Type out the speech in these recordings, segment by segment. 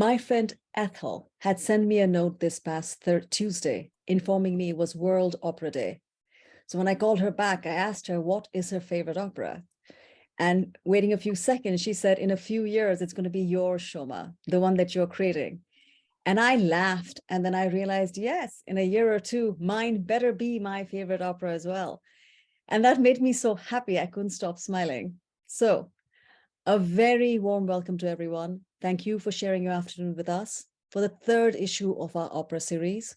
My friend Ethel had sent me a note this past Tuesday informing me it was World Opera Day. So when I called her back, I asked her what is her favorite opera. And waiting a few seconds, she said, in a few years, it's going to be yours, Shoma, the one that you're creating. And I laughed. And then I realized, yes, in a year or two, mine better be my favorite opera as well. And that made me so happy. I couldn't stop smiling. So a very warm welcome to everyone. Thank you for sharing your afternoon with us for the third issue of our opera series,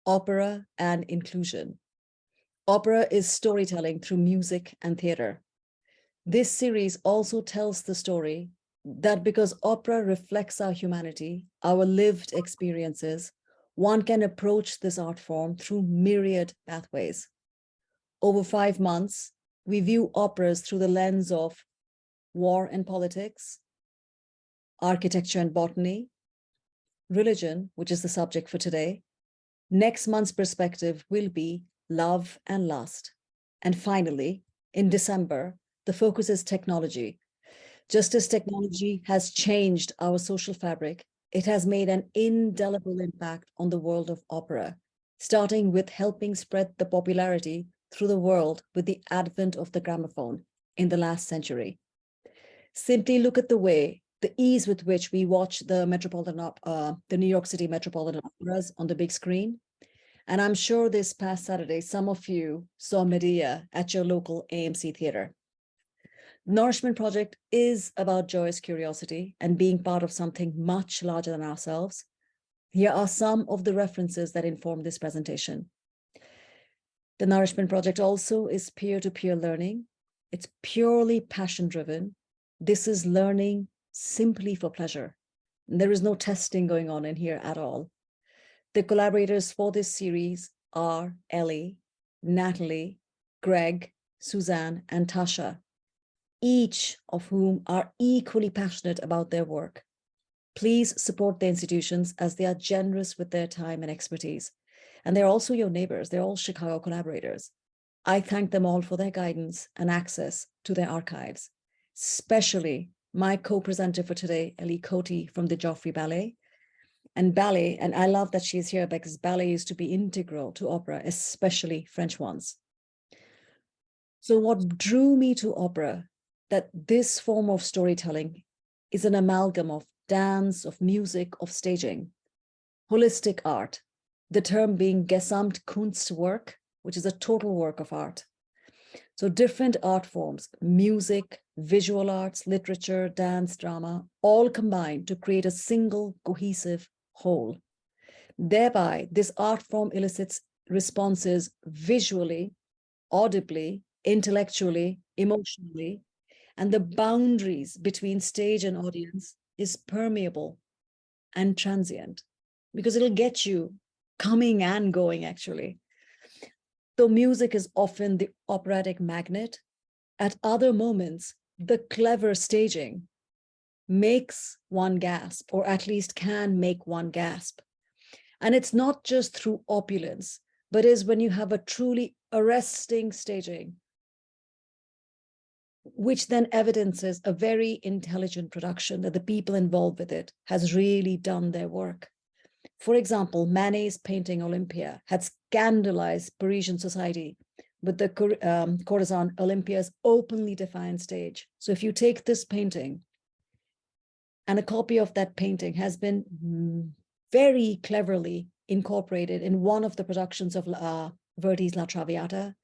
Opera and Inclusion. Opera is storytelling through music and theater. This series also tells the story that because opera reflects our humanity, our lived experiences, one can approach this art form through myriad pathways. Over 5 months, we view operas through the lens of war and politics, architecture and botany, religion, which is the subject for today. Next month's perspective will be love and lust. And finally, in December, the focus is technology. Just as technology has changed our social fabric, it has made an indelible impact on the world of opera, starting with helping spread the popularity through the world with the advent of the gramophone in the last century. Simply look at the ease with which we watch the New York City Metropolitan Operas on the big screen. And I'm sure this past Saturday, some of you saw Medea at your local AMC theater. Nourishment Project is about joyous curiosity and being part of something much larger than ourselves. Here are some of the references that inform this presentation. The Nourishment Project also is peer-to-peer learning. It's purely passion-driven. This is learning simply for pleasure. There is no testing going on in here at all. The collaborators for this series are Ellie, Natalie, Greg, Suzanne, and Tasha, each of whom are equally passionate about their work. Please support the institutions as they are generous with their time and expertise. And they're also your neighbors. They're all Chicago collaborators. I thank them all for their guidance and access to their archives, especially my co-presenter for today, Ellie Cote from the Joffrey Ballet. And ballet, and I love that she's here because ballet used to be integral to opera, especially French ones. So what drew me to opera, that this form of storytelling is an amalgam of dance, of music, of staging, holistic art, the term being Gesamtkunstwerk, which is a total work of art. So different art forms, music, visual arts, literature, dance, drama, all combine to create a single cohesive whole. Thereby, this art form elicits responses visually, audibly, intellectually, emotionally, and the boundaries between stage and audience is permeable and transient because it'll get you coming and going, actually. Though music is often the operatic magnet, at other moments, the clever staging makes one gasp, or at least can make one gasp. And it's not just through opulence, but is when you have a truly arresting staging, which then evidences a very intelligent production that the people involved with it has really done their work. For example, Manet's painting Olympia had scandalized Parisian society with the courtesan Olympia's openly defiant stage. So if you take this painting, and a copy of that painting has been very cleverly incorporated in one of the productions of Verdi's La Traviata,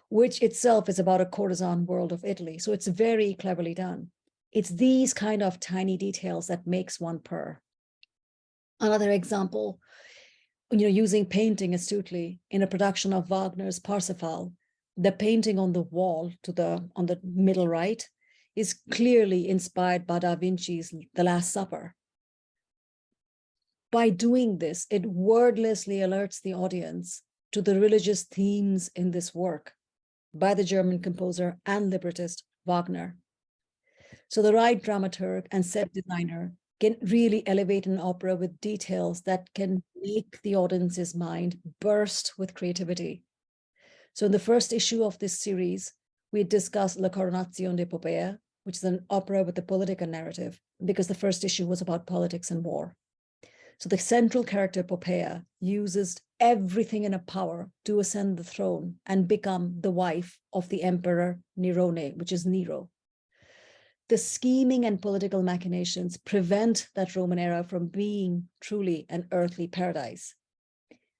which itself is about a courtesan world of Italy. So it's very cleverly done. It's these kind of tiny details that makes one purr. Another example, using painting astutely in a production of Wagner's Parsifal, the painting on the wall on the middle right is clearly inspired by Da Vinci's The Last Supper. By doing this, it wordlessly alerts the audience to the religious themes in this work by the German composer and librettist Wagner. So the right dramaturg and set designer can really elevate an opera with details that can make the audience's mind burst with creativity. So in the first issue of this series, we discussed La Coronazione de Popea, which is an opera with a political narrative, because the first issue was about politics and war. So the central character Poppaea uses everything in her power to ascend the throne and become the wife of the emperor Nerone, which is Nero. The scheming and political machinations prevent that Roman era from being truly an earthly paradise.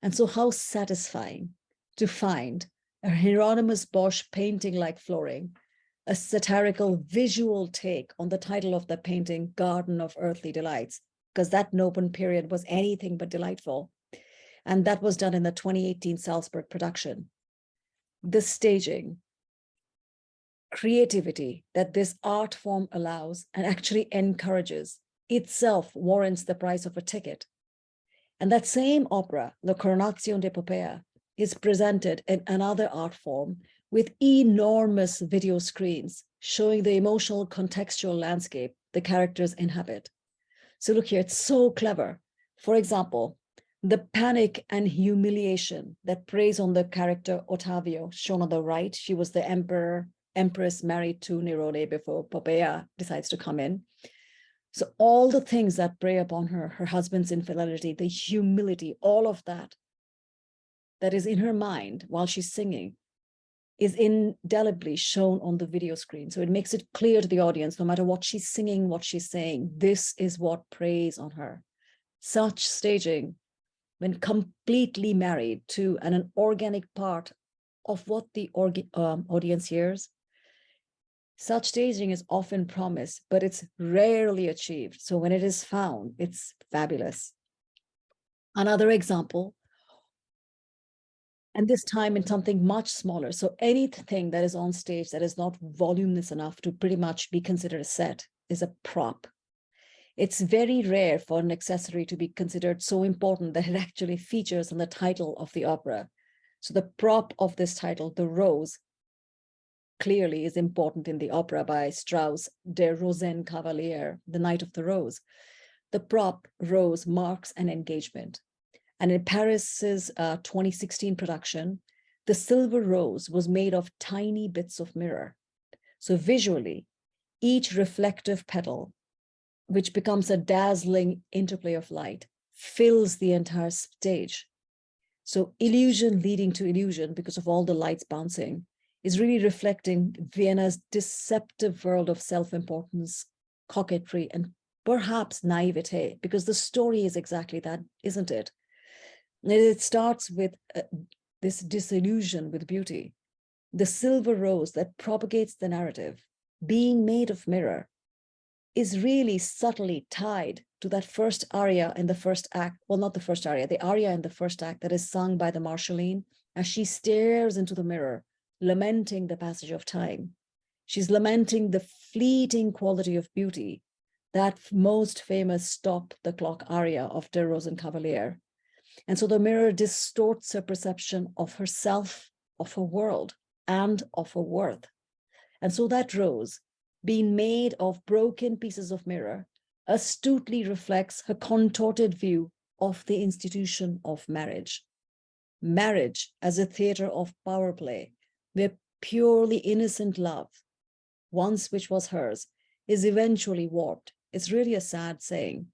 And so how satisfying to find a Hieronymus Bosch painting like Flooring, a satirical visual take on the title of the painting, Garden of Earthly Delights, because that Nopen period was anything but delightful. And that was done in the 2018 Salzburg production. The staging, creativity that this art form allows and actually encourages itself warrants the price of a ticket. And that same opera, La Coronazione de Poppaea, is presented in another art form with enormous video screens showing the emotional contextual landscape the characters inhabit. So look here, it's so clever. For example, the panic and humiliation that preys on the character Ottavio, shown on the right. She was the empress married to Nerone before Poppaea decides to come in. So all the things that prey upon her, her husband's infidelity, the humility, all of that is in her mind while she's singing is indelibly shown on the video screen. So it makes it clear to the audience, no matter what she's singing, what she's saying, this is what preys on her. Such staging, when completely married to an organic part of what the audience hears, such staging is often promised, but it's rarely achieved. So when it is found, it's fabulous. Another example, and this time in something much smaller. So anything that is on stage that is not voluminous enough to pretty much be considered a set is a prop. It's very rare for an accessory to be considered so important that it actually features on the title of the opera. So the prop of this title, the Rose, clearly is important in the opera by Strauss, Der Rosenkavalier, the Knight of the Rose. The prop Rose marks an engagement. And in Paris's 2016 production, the silver rose was made of tiny bits of mirror. So visually, each reflective petal, which becomes a dazzling interplay of light, fills the entire stage. So illusion leading to illusion because of all the lights bouncing is really reflecting Vienna's deceptive world of self-importance, coquetry, and perhaps naivete, because the story is exactly that, isn't it? It starts with this disillusion with beauty, the silver rose that propagates the narrative, being made of mirror, is really subtly tied to that first aria in the first act. Well, not the first aria, the aria in the first act that is sung by the Marschallin as she stares into the mirror, lamenting the passage of time. She's lamenting the fleeting quality of beauty, that most famous Stop the Clock aria of Der Rosenkavalier. And so the mirror distorts her perception of herself, of her world, and of her worth. And so that rose, being made of broken pieces of mirror, astutely reflects her contorted view of the institution of marriage. Marriage as a theater of power play, where purely innocent love, once which was hers, is eventually warped. It's really a sad saying.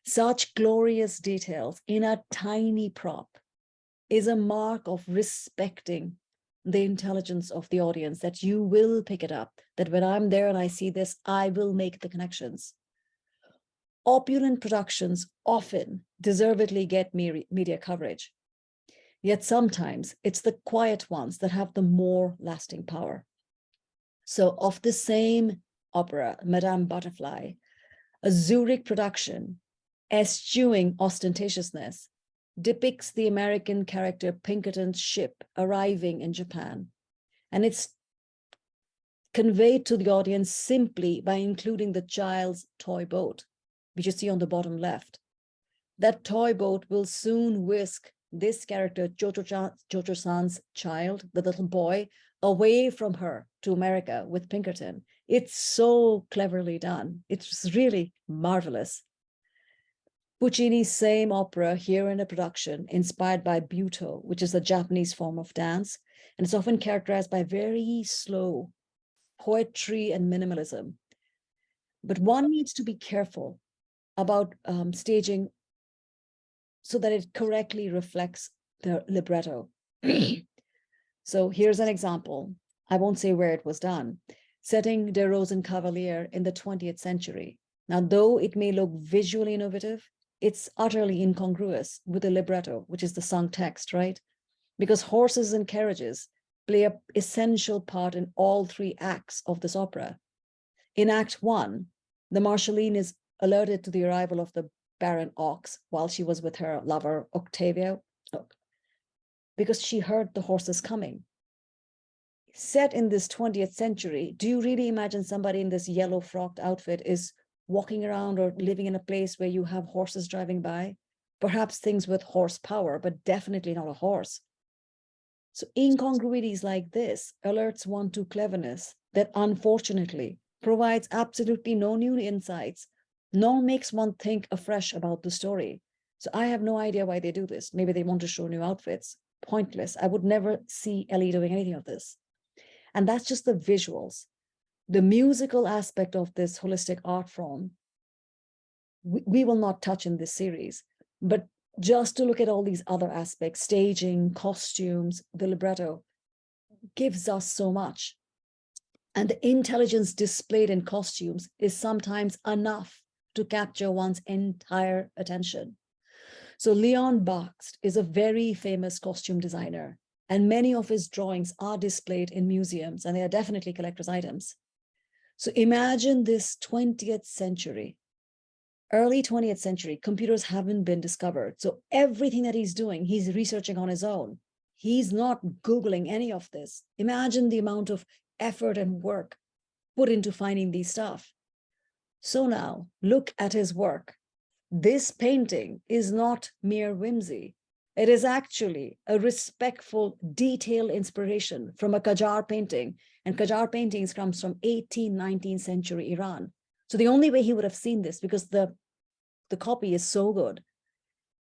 Such glorious details in a tiny prop is a mark of respecting the intelligence of the audience, that you will pick it up, that when I'm there and I see this, I will make the connections. Opulent productions often deservedly get media coverage, yet sometimes it's the quiet ones that have the more lasting power. So of the same opera, Madame Butterfly, a Zurich production, eschewing ostentatiousness, depicts the American character Pinkerton's ship arriving in Japan. And it's conveyed to the audience simply by including the child's toy boat, which you see on the bottom left. That toy boat will soon whisk this character, Jojo-san's child, the little boy, away from her to America with Pinkerton. It's so cleverly done. It's really marvelous. Puccini's same opera here in a production inspired by Butoh, which is a Japanese form of dance, and it's often characterized by very slow poetry and minimalism. But one needs to be careful about staging so that it correctly reflects the libretto. So here's an example. I won't say where it was done. Setting Der Rosenkavalier in the 20th century. Now, though it may look visually innovative, it's utterly incongruous with the libretto, which is the sung text, right? Because horses and carriages play an essential part in all three acts of this opera. In Act 1, the Marschallin is alerted to the arrival of the Baron Ox while she was with her lover Octavio, because she heard the horses coming. Set in this 20th century, do you really imagine somebody in this yellow frocked outfit is walking around or living in a place where you have horses driving by? Perhaps things with horsepower, but definitely not a horse. So incongruities like this alerts one to cleverness that unfortunately provides absolutely no new insights, nor makes one think afresh about the story. So I have no idea why they do this. Maybe they want to show new outfits. Pointless. I would never see Ellie doing anything of this. And that's just the visuals. The musical aspect of this holistic art form, we will not touch in this series, but just to look at all these other aspects, staging, costumes, the libretto, gives us so much. And the intelligence displayed in costumes is sometimes enough to capture one's entire attention. So Leon Bakst is a very famous costume designer, and many of his drawings are displayed in museums, and they are definitely collector's items. So imagine this 20th century, early 20th century, computers haven't been discovered. So everything that he's doing, he's researching on his own. He's not Googling any of this. Imagine the amount of effort and work put into finding these stuff. So now look at his work. This painting is not mere whimsy. It is actually a respectful, detailed inspiration from a Qajar painting. And Qajar paintings comes from 18th, 19th century Iran. So the only way he would have seen this, because the copy is so good,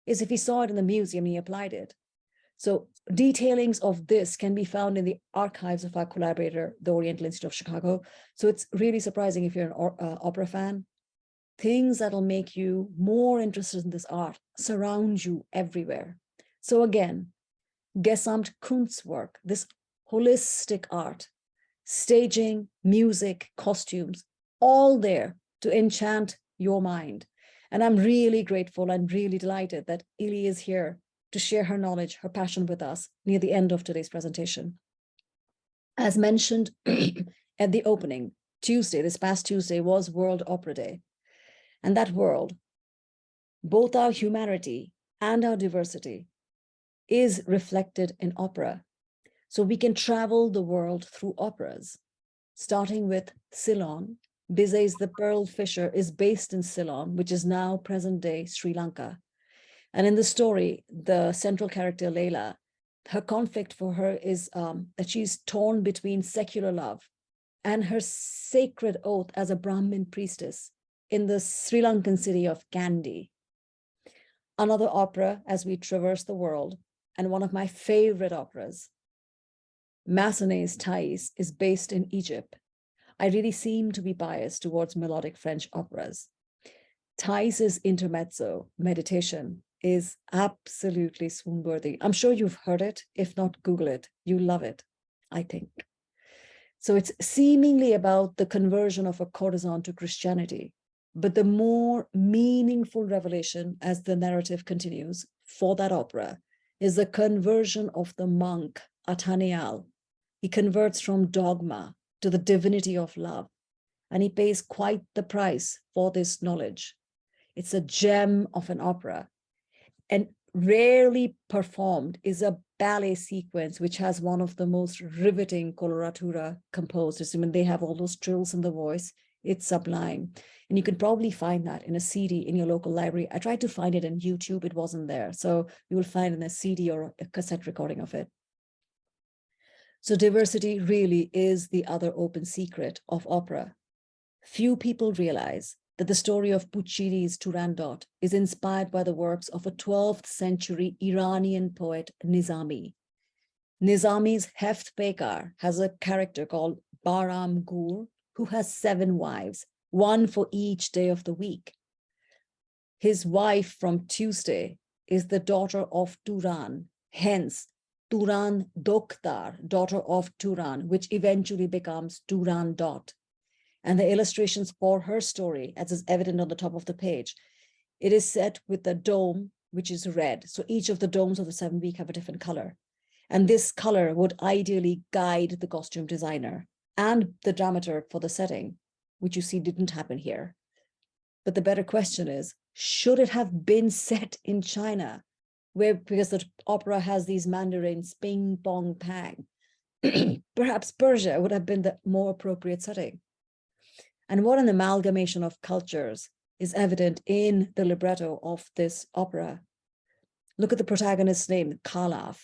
is if he saw it in the museum and he applied it. So detailings of this can be found in the archives of our collaborator, the Oriental Institute of Chicago. So it's really surprising if you're an opera fan. Things that'll make you more interested in this art surround you everywhere. So again, Gesamt Kunstwerk, this holistic art, staging, music, costumes, all there to enchant your mind. And I'm really grateful and really delighted that Ili is here to share her knowledge, her passion with us near the end of today's presentation. As mentioned at the opening, Tuesday, this past Tuesday, was World Opera Day. And that world, both our humanity and our diversity, is reflected in opera. So we can travel the world through operas, starting with Ceylon. Bizet's The Pearl Fisher is based in Ceylon, which is now present-day Sri Lanka. And in the story, the central character, Leila, her conflict for her is that she's torn between secular love and her sacred oath as a Brahmin priestess in the Sri Lankan city of Kandy. Another opera as we traverse the world, and one of my favorite operas, Massenet's Thais, is based in Egypt. I really seem to be biased towards melodic French operas. Thais' intermezzo, Meditation, is absolutely swoon-worthy. I'm sure you've heard it. If not, Google it. You love it, I think. So it's seemingly about the conversion of a courtesan to Christianity. But the more meaningful revelation as the narrative continues for that opera is the conversion of the monk, Atanial. He converts from dogma to the divinity of love, and he pays quite the price for this knowledge. It's a gem of an opera, and rarely performed is a ballet sequence, which has one of the most riveting coloratura composed. I mean, they have all those trills in the voice. It's sublime. And you can probably find that in a CD in your local library. I tried to find it on YouTube. It wasn't there. So you will find it in a CD or a cassette recording of it. So diversity really is the other open secret of opera. Few people realize that the story of Puccini's Turandot is inspired by the works of a 12th century Iranian poet, Nizami. Nizami's Heft Pekar has a character called Bahram Gur, who has 7 wives, one for each day of the week. His wife from Tuesday is the daughter of Turan, hence Turan Doktar, daughter of Turan, which eventually becomes Turan Dot. And the illustrations for her story, as is evident on the top of the page, it is set with the dome, which is red. So each of the domes of the 7 week have a different color. And this color would ideally guide the costume designer and the dramaturg for the setting, which you see didn't happen here. But the better question is, should it have been set in China, where, because the opera has these mandarins, ping, pong, pang? Perhaps Persia would have been the more appropriate setting. And what an amalgamation of cultures is evident in the libretto of this opera. Look at the protagonist's name, Khalaf,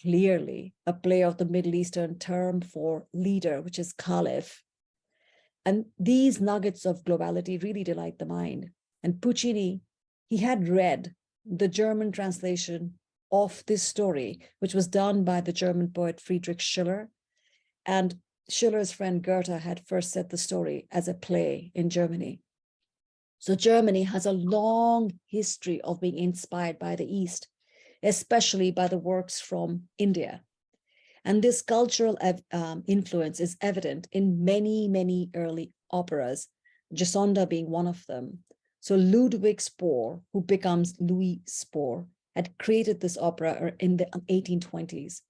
clearly a play of the Middle Eastern term for leader, which is Caliph. And these nuggets of globality really delight the mind. And Puccini, he had read the German translation of this story, which was done by the German poet Friedrich Schiller. And Schiller's friend Goethe had first set the story as a play in Germany. So Germany has a long history of being inspired by the East, especially by the works from India. And this cultural influence is evident in many, many early operas, Gisonda being one of them. So Ludwig Spohr, who becomes Louis Spohr, had created this opera in the 1820s.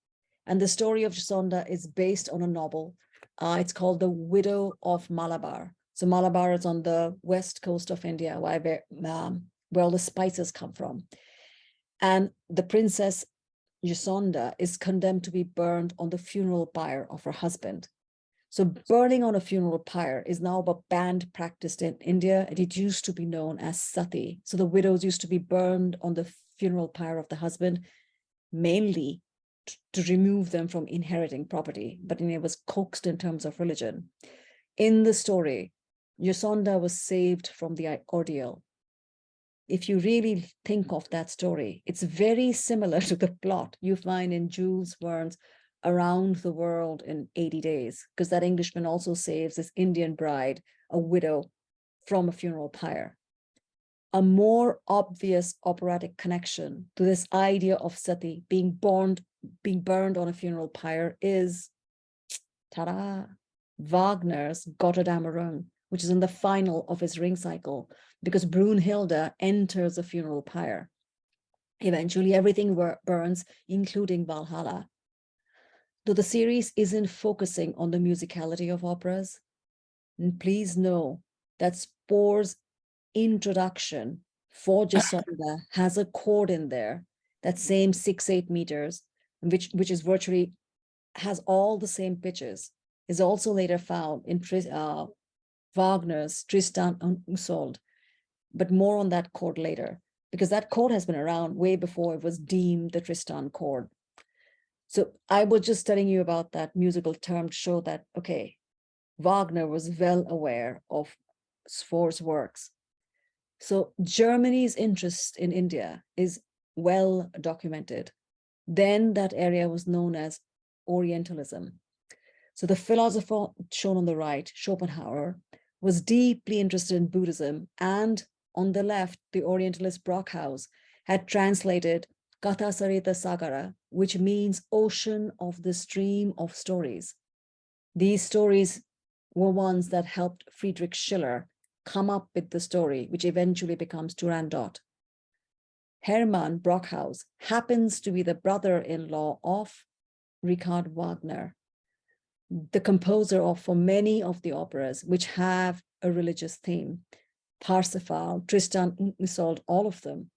And the story of Gisonda is based on a novel. It's called The Widow of Malabar. So Malabar is on the west coast of India, where all the spices come from. And the princess Gisonda is condemned to be burned on the funeral pyre of her husband. So burning on a funeral pyre is now a banned practice in India, and it used to be known as sati. So the widows used to be burned on the funeral pyre of the husband, mainly to remove them from inheriting property, but it was coaxed in terms of religion. In the story, Gisonda was saved from the ordeal. If you really think of that story, it's very similar to the plot you find in Jules Verne's Around the World in 80 Days, because that Englishman also saves this Indian bride, a widow, from a funeral pyre. A more obvious operatic connection to this idea of sati being burned on a funeral pyre is, ta-da, Wagner's Götterdämmerung, which is in the final of his Ring cycle, because Brunhilde enters a funeral pyre. Eventually, everything burns, including Valhalla. Though the series isn't focusing on the musicality of operas, and please know that Spohr's introduction for Gisonda has a chord in there, that same 6-8 meters, which is virtually has all the same pitches, is also later found in Wagner's Tristan und Isolde, but more on that chord later, because that chord has been around way before it was deemed the Tristan chord. So I was just telling you about that musical term to show that, okay, Wagner was well aware of Spohr's works. So Germany's interest in India is well documented. Then that area was known as Orientalism. So the philosopher shown on the right, Schopenhauer, was deeply interested in Buddhism, and on the left, the Orientalist Brockhaus had translated Katha Sarita Sagara, which means ocean of the stream of stories. These stories were ones that helped Friedrich Schiller come up with the story, which eventually becomes Turandot. Hermann Brockhaus happens to be the brother-in-law of Richard Wagner, the composer of for many of the operas which have a religious theme. Parsifal, Tristan und Isolde, all of them.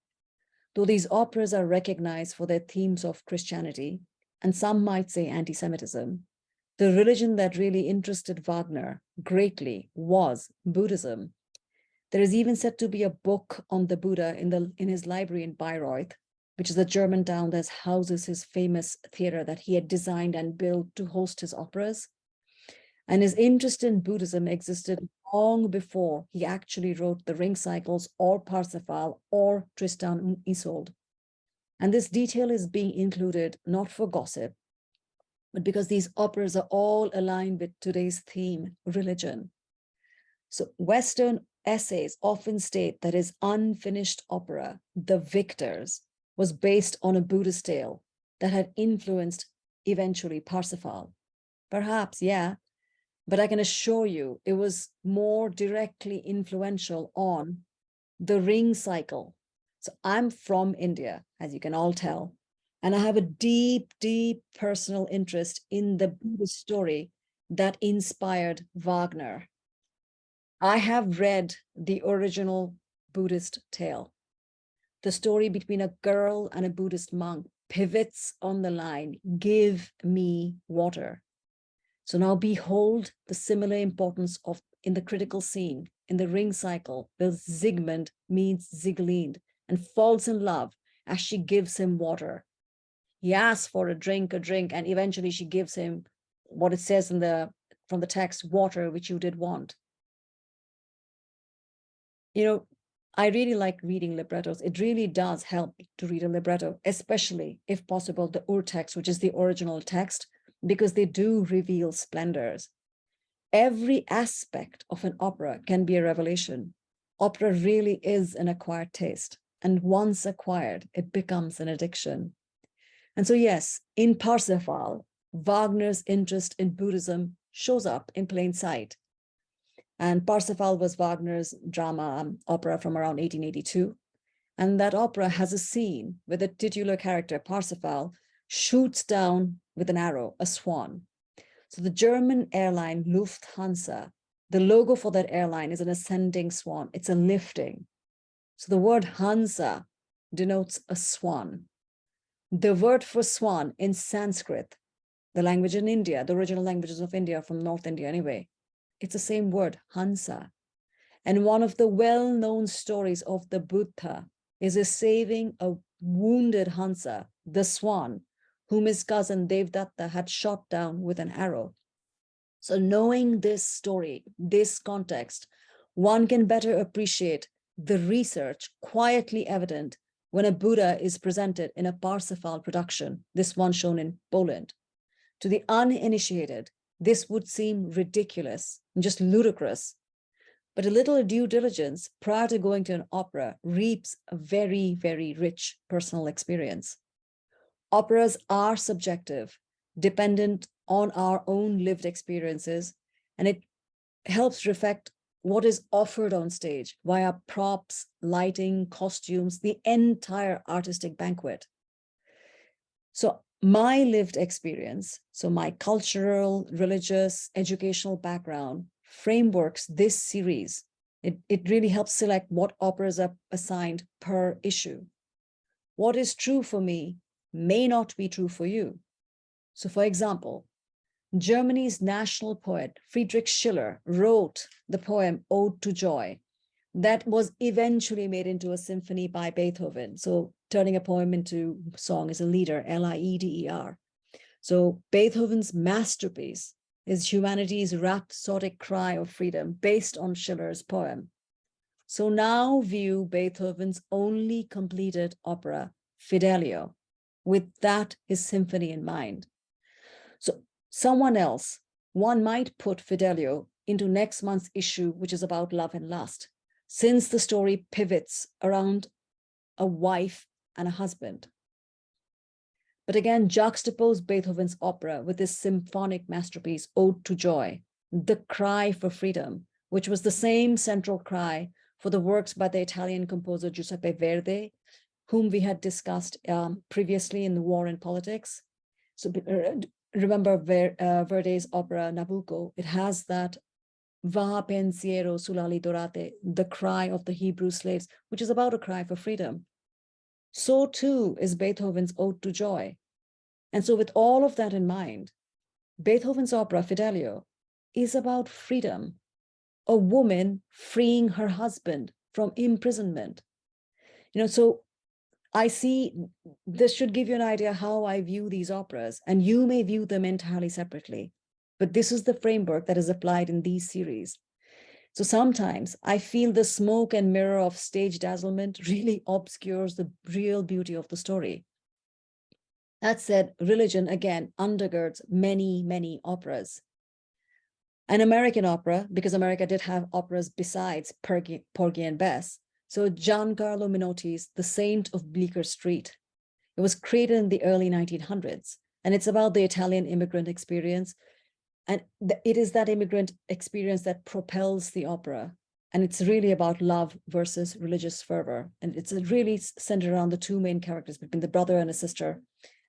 Though these operas are recognized for their themes of Christianity, and some might say anti-Semitism, the religion that really interested Wagner greatly was Buddhism. There is even said to be a book on the Buddha in his library in Bayreuth, which is a German town that houses his famous theater that he had designed and built to host his operas. And his interest in Buddhism existed long before he actually wrote the Ring Cycles or Parsifal or Tristan und Isolde. And this detail is being included not for gossip, but because these operas are all aligned with today's theme, religion. So Western essays often state that his unfinished opera, The Victors, was based on a Buddhist tale that had influenced eventually Parsifal? Perhaps, yeah, but I can assure you it was more directly influential on the ring cycle. So I'm from India, as you can all tell, and I have a deep, deep personal interest in the Buddhist story that inspired Wagner. I have read the original Buddhist tale. The story between a girl and a Buddhist monk pivots on the line, give me water. So now behold the similar importance of in the critical scene, in the ring cycle, where Siegmund meets Sieglinde and falls in love as she gives him water. He asks for a drink, and eventually she gives him what it says in from the text, water, which you did want. You know, I really like reading librettos. It really does help to read a libretto, especially if possible, the urtext, which is the original text, because they do reveal splendors. Every aspect of an opera can be a revelation. Opera really is an acquired taste, and once acquired, it becomes an addiction. And so, yes, in Parsifal, Wagner's interest in Buddhism shows up in plain sight. And Parsifal was Wagner's drama opera from around 1882. And that opera has a scene where the titular character, Parsifal, shoots down with an arrow, a swan. So the German airline Lufthansa, the logo for that airline is an ascending swan. It's a lifting. So the word Hansa denotes a swan. The word for swan in Sanskrit, the language in India, the original languages of India, from North India anyway, it's the same word, Hansa. And one of the well-known stories of the Buddha is a saving a wounded Hansa, the swan, whom his cousin Devdatta had shot down with an arrow. So knowing this story, this context, one can better appreciate the research quietly evident when a Buddha is presented in a Parsifal production, this one shown in Poland. To the uninitiated, this would seem ridiculous and just ludicrous. But a little due diligence prior to going to an opera reaps a very, very rich personal experience. Operas are subjective, dependent on our own lived experiences, and it helps reflect what is offered on stage via props, lighting, costumes, the entire artistic banquet. So my lived experience, so my cultural, religious, educational background frameworks this series. It really helps select what operas are assigned per issue. What is true for me may not be true for you. So for example, Germany's national poet Friedrich Schiller wrote the poem Ode to Joy that was eventually made into a symphony by Beethoven. So turning a poem into song is a lieder, L-I-E-D-E-R. So Beethoven's masterpiece is humanity's rhapsodic cry of freedom based on Schiller's poem. So now view Beethoven's only completed opera, Fidelio, with that his symphony in mind. So someone else, one might put Fidelio into next month's issue, which is about love and lust, since the story pivots around a wife and a husband. But again, juxtapose Beethoven's opera with his symphonic masterpiece, Ode to Joy, the cry for freedom, which was the same central cry for the works by the Italian composer Giuseppe Verdi, whom we had discussed previously in The War and Politics. So remember Verdi's opera Nabucco, it has that Va pensiero sulle ali dorate, the cry of the Hebrew slaves, which is about a cry for freedom. So too is Beethoven's Ode to Joy. And so with all of that in mind, Beethoven's opera Fidelio is about freedom, a woman freeing her husband from imprisonment. So I see this should give you an idea how I view these operas, and you may view them entirely separately, but this is the framework that is applied in these series. So sometimes I feel the smoke and mirror of stage dazzlement really obscures the real beauty of the story. That said, religion, again, undergirds many, many operas. An American opera, because America did have operas besides Porgy and Bess. So Giancarlo Menotti's The Saint of Bleecker Street It was created in the early 1900s, and it's about the Italian immigrant experience. And it is that immigrant experience that propels the opera. And it's really about love versus religious fervor. And it's really centered around the two main characters, between the brother and a sister,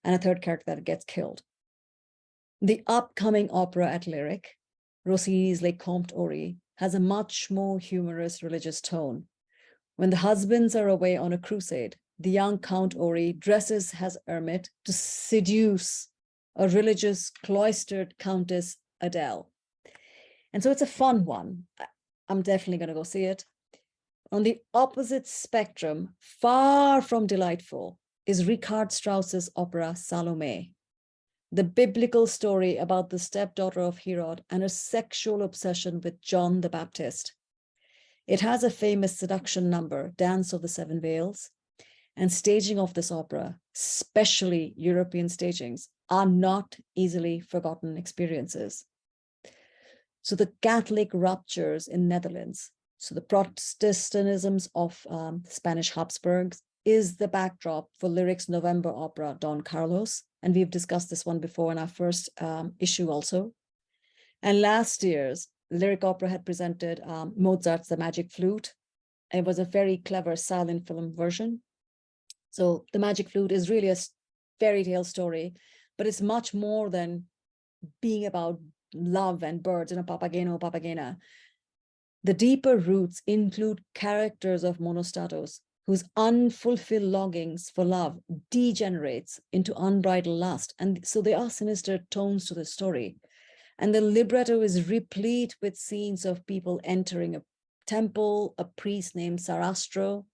and a third character that gets killed. The upcoming opera at Lyric, Rossini's Les Contes Ori, has a much more humorous religious tone. When the husbands are away on a crusade, the young Count Ori dresses as hermit to seduce a religious cloistered Countess Adele. And so it's a fun one. I'm definitely going to go see it. On the opposite spectrum, far from delightful, is Richard Strauss's opera Salome, the biblical story about the stepdaughter of Herod and her sexual obsession with John the Baptist. It has a famous seduction number, Dance of the Seven Veils, and staging of this opera, especially European stagings, are not easily forgotten experiences. So the Catholic ruptures in Netherlands, so the Protestantisms of Spanish Habsburgs, is the backdrop for Lyric's November opera, Don Carlos. And we've discussed this one before in our first issue also. And last year's Lyric opera had presented Mozart's The Magic Flute. It was a very clever silent film version. So The Magic Flute is really a fairy tale story, but it's much more than being about love and birds and a papageno, papagena. The deeper roots include characters of Monostatos whose unfulfilled longings for love degenerates into unbridled lust. And so there are sinister tones to the story. And the libretto is replete with scenes of people entering a temple, a priest named Sarastro.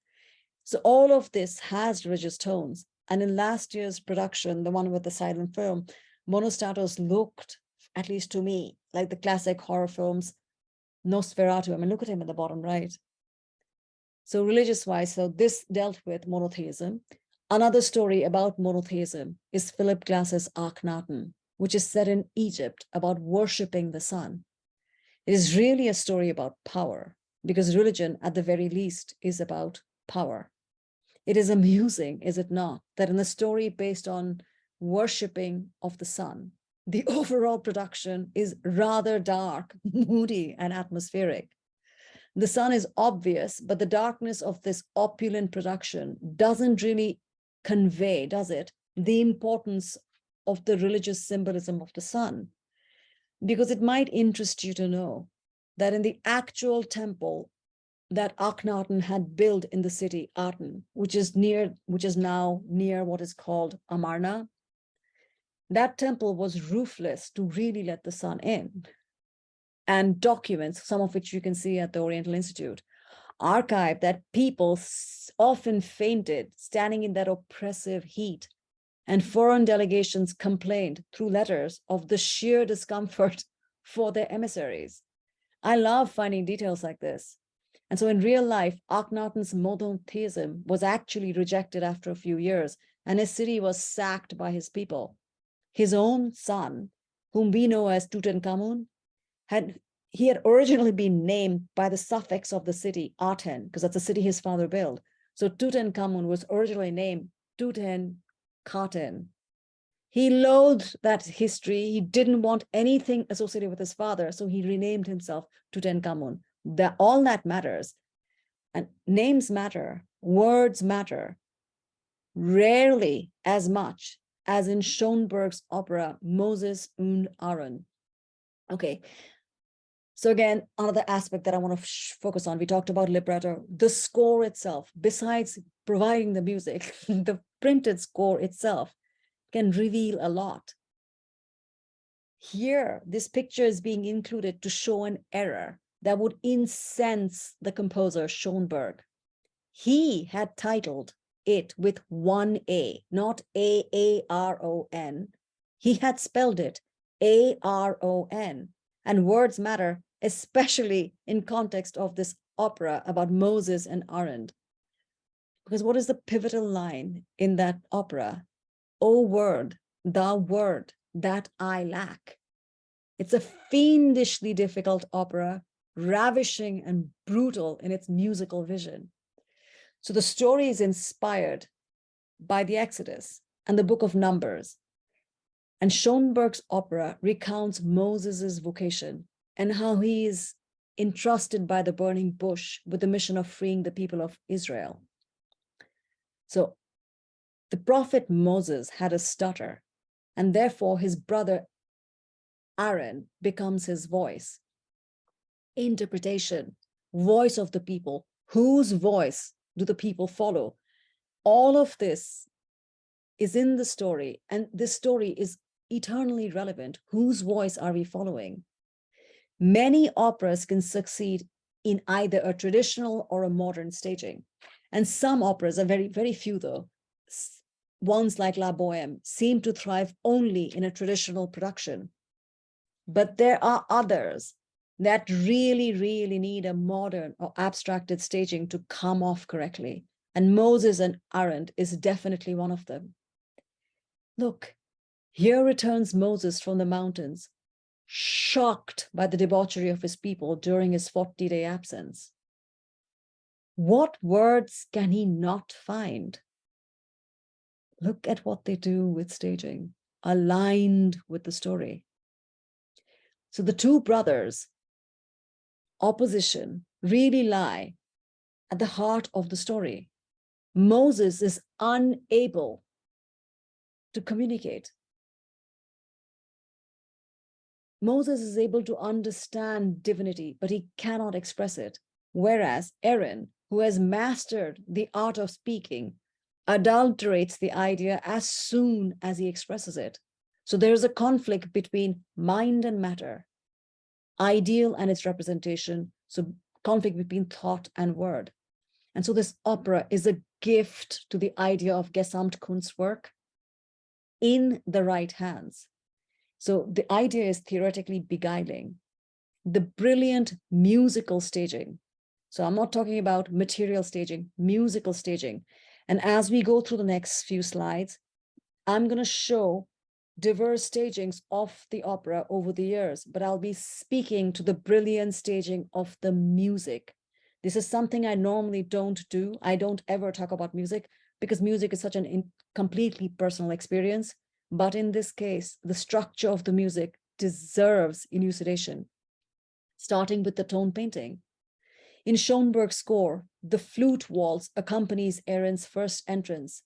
So all of this has religious tones. And in last year's production, the one with the silent film, Monostatos looked, at least to me, like the classic horror films Nosferatu. I mean, look at him in the bottom right. So religious-wise, so this dealt with monotheism. Another story about monotheism is Philip Glass's Akhenaten, which is set in Egypt about worshipping the sun. It is really a story about power, because religion, at the very least, is about power. It is amusing, is it not, that in a story based on worshipping of the sun, the overall production is rather dark, moody, and atmospheric. The sun is obvious, but the darkness of this opulent production doesn't really convey, does it, the importance of the religious symbolism of the sun? Because it might interest you to know that in the actual temple that Akhenaten had built in the city Aten, which is now near what is called Amarna, that temple was roofless to really let the sun in. And documents, some of which you can see at the Oriental Institute, archive that people often fainted standing in that oppressive heat. And foreign delegations complained through letters of the sheer discomfort for their emissaries. I love finding details like this. And so in real life, Akhenaten's monotheism was actually rejected after a few years, and his city was sacked by his people. His own son, whom we know as Tutankhamun, had originally been named by the suffix of the city, Aten, because that's the city his father built. So Tutankhamun was originally named Tutankhaten. He loathed that history. He didn't want anything associated with his father, so he renamed himself Tutankhamun. All that matters. And names matter, words matter, rarely as much as in Schoenberg's opera, Moses und Aaron. Okay, so again, another aspect that I want to focus on, we talked about libretto, the score itself, besides providing the music, the printed score itself can reveal a lot. Here, this picture is being included to show an error that would incense the composer Schoenberg. He had titled it with one A, not A-A-R-O-N. He had spelled it A-R-O-N. And words matter, especially in context of this opera about Moses and Aaron. Because what is the pivotal line in that opera? O word, thou word that I lack. It's a fiendishly difficult opera, ravishing and brutal in its musical vision. So the story is inspired by the Exodus, and the book of Numbers. And Schoenberg's opera recounts Moses's vocation and how he is entrusted by the burning bush with the mission of freeing the people of Israel. So the prophet Moses had a stutter, and therefore his brother Aaron becomes his voice. Interpretation, voice of the people. Whose voice do the people follow? All of this is in the story, and this story is eternally relevant. Whose voice are we following? Many operas can succeed in either a traditional or a modern staging. And some operas are very, very few though. Ones like La Boheme seem to thrive only in a traditional production. But there are others that really, really need a modern or abstracted staging to come off correctly. And Moses and Arendt is definitely one of them. Look, here returns Moses from the mountains, shocked by the debauchery of his people during his 40-day absence. What words can he not find? Look at what they do with staging, aligned with the story. So the two brothers' opposition really lie at the heart of the story. Moses is unable to communicate. Moses is able to understand divinity, but he cannot express it. Whereas Aaron, who has mastered the art of speaking, adulterates the idea as soon as he expresses it. So there is a conflict between mind and matter, ideal and its representation, so conflict between thought and word. And so this opera is a gift to the idea of Gesamtkunstwerk in the right hands. So the idea is theoretically beguiling. The brilliant musical staging. So I'm not talking about material staging, musical staging. And as we go through the next few slides, I'm going to show diverse stagings of the opera over the years, but I'll be speaking to the brilliant staging of the music. This is something I normally don't do. I don't ever talk about music because music is such an completely personal experience. But in this case, the structure of the music deserves elucidation, starting with the tone painting. In Schoenberg's score, the flute waltz accompanies Aaron's first entrance,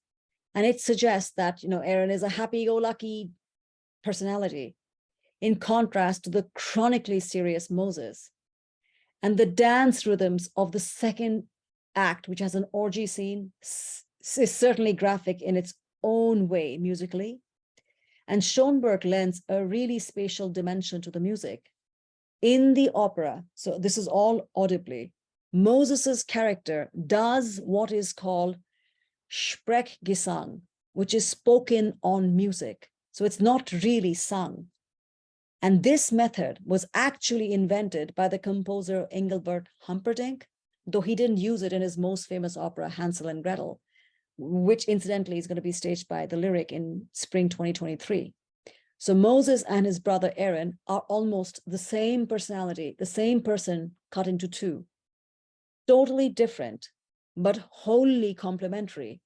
and it suggests that, Aaron is a happy-go-lucky personality, in contrast to the chronically serious Moses. And the dance rhythms of the second act, which has an orgy scene, is certainly graphic in its own way musically. And Schoenberg lends a really spatial dimension to the music. In the opera, so this is all audibly, Moses's character does what is called Sprechgesang, which is spoken on music. So it's not really sung. And this method was actually invented by the composer Engelbert Humperdinck, though he didn't use it in his most famous opera, Hansel and Gretel, which incidentally is going to be staged by the Lyric in spring 2023. So Moses and his brother Aaron are almost the same personality, the same person cut into two. Totally different, but wholly complementary.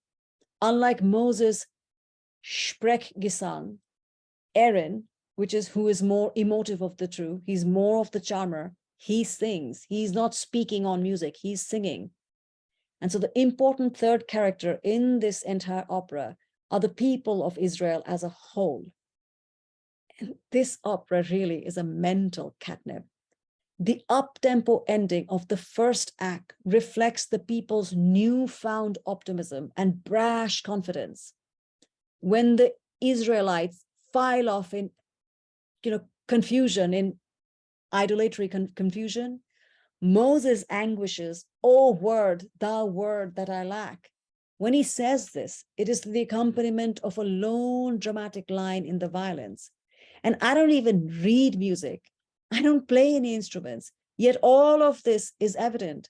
Unlike Moses' Sprechgesang, Aaron, who is more emotive of the two, he's more of the charmer, he sings. He's not speaking on music, he's singing. And so the important third character in this entire opera are the people of Israel as a whole. And this opera really is a mental catnip. The up-tempo ending of the first act reflects the people's newfound optimism and brash confidence. When the Israelites file off in, confusion, in idolatory confusion, Moses anguishes, "O word, thou word that I lack." When he says this, it is the accompaniment of a lone dramatic line in the violins. And I don't even read music. I don't play any instruments, yet all of this is evident.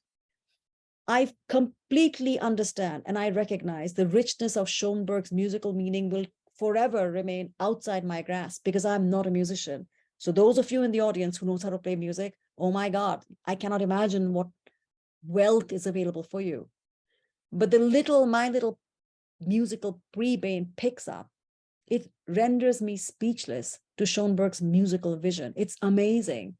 I completely understand and I recognize the richness of Schoenberg's musical meaning will forever remain outside my grasp because I'm not a musician. So those of you in the audience who knows how to play music, oh my God, I cannot imagine what wealth is available for you. But my little musical pre-brain picks up It renders me speechless to Schoenberg's musical vision. It's amazing.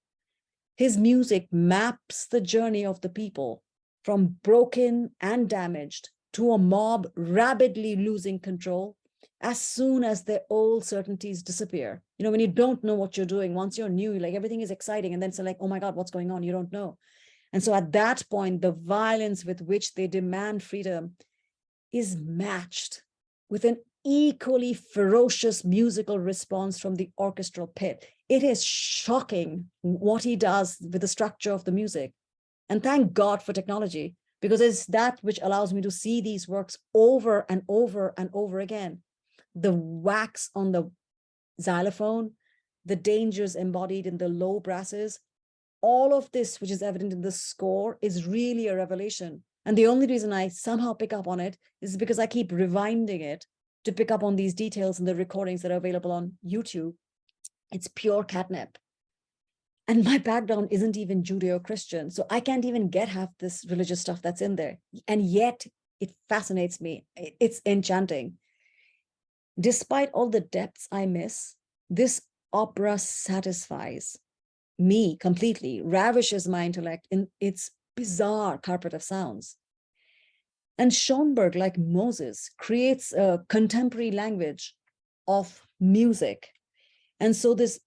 His music maps the journey of the people from broken and damaged to a mob rapidly losing control as soon as their old certainties disappear. You know, when you don't know what you're doing, once you're new, like everything is exciting. And then it's like, oh my God, what's going on? You don't know. And so at that point, the violence with which they demand freedom is matched with an equally ferocious musical response from the orchestral pit. It is shocking what he does with the structure of the music. And thank God for technology, because it's that which allows me to see these works over and over and over again. The wax on the xylophone, the dangers embodied in the low brasses, all of this, which is evident in the score, is really a revelation. And the only reason I somehow pick up on it is because I keep rewinding it to pick up on these details in the recordings that are available on YouTube. It's pure catnip. And my background isn't even Judeo-Christian, so I can't even get half this religious stuff that's in there. And yet it fascinates me. It's enchanting. Despite all the depths I miss, this opera satisfies me completely, ravishes my intellect in its bizarre carpet of sounds. And Schoenberg, like Moses, creates a contemporary language of music. And so this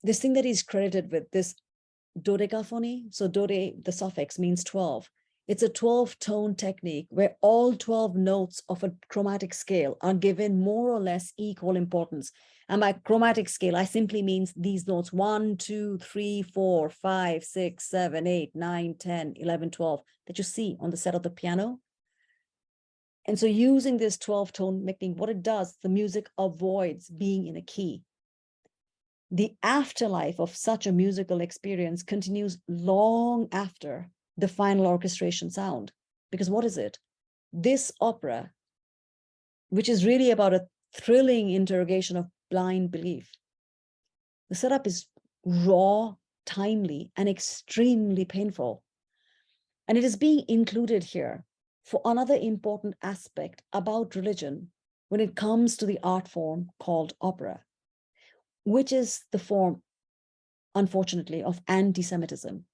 thing that he's credited with, this dodecaphony, so dode, the suffix means 12. It's a 12-tone technique where all 12 notes of a chromatic scale are given more or less equal importance. And by chromatic scale, I simply means these notes 1, 2, 3, 4, 5, 6, 7, 8, 9, 10, 11, 12 that you see on the set of the piano. And so using this 12-tone technique, what it does, the music avoids being in a key. The afterlife of such a musical experience continues long after the final orchestration sound. Because what is it? This opera, which is really about a thrilling interrogation of blind belief, the setup is raw, timely, and extremely painful. And it is being included here for another important aspect about religion when it comes to the art form called opera, which is the form, unfortunately, of anti-Semitism.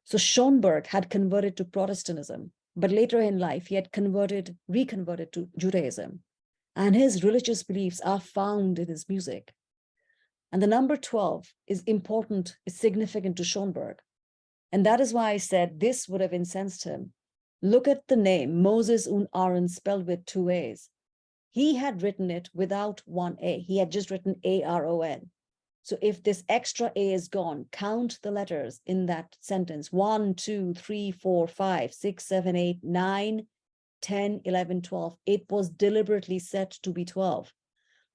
So Schoenberg had converted to Protestantism, but later in life, he had reconverted to Judaism. And his religious beliefs are found in his music. And the number 12 is important, is significant to Schoenberg. And that is why I said this would have incensed him. Look at the name, Moses und Aaron, spelled with 2 A's. He had written it without 1 A. He had just written A-R-O-N. So if this extra A is gone, count the letters in that sentence. 1, 2, 3, 4, 5, 6, 7, 8, 9, 10, 11, 12. It was deliberately set to be 12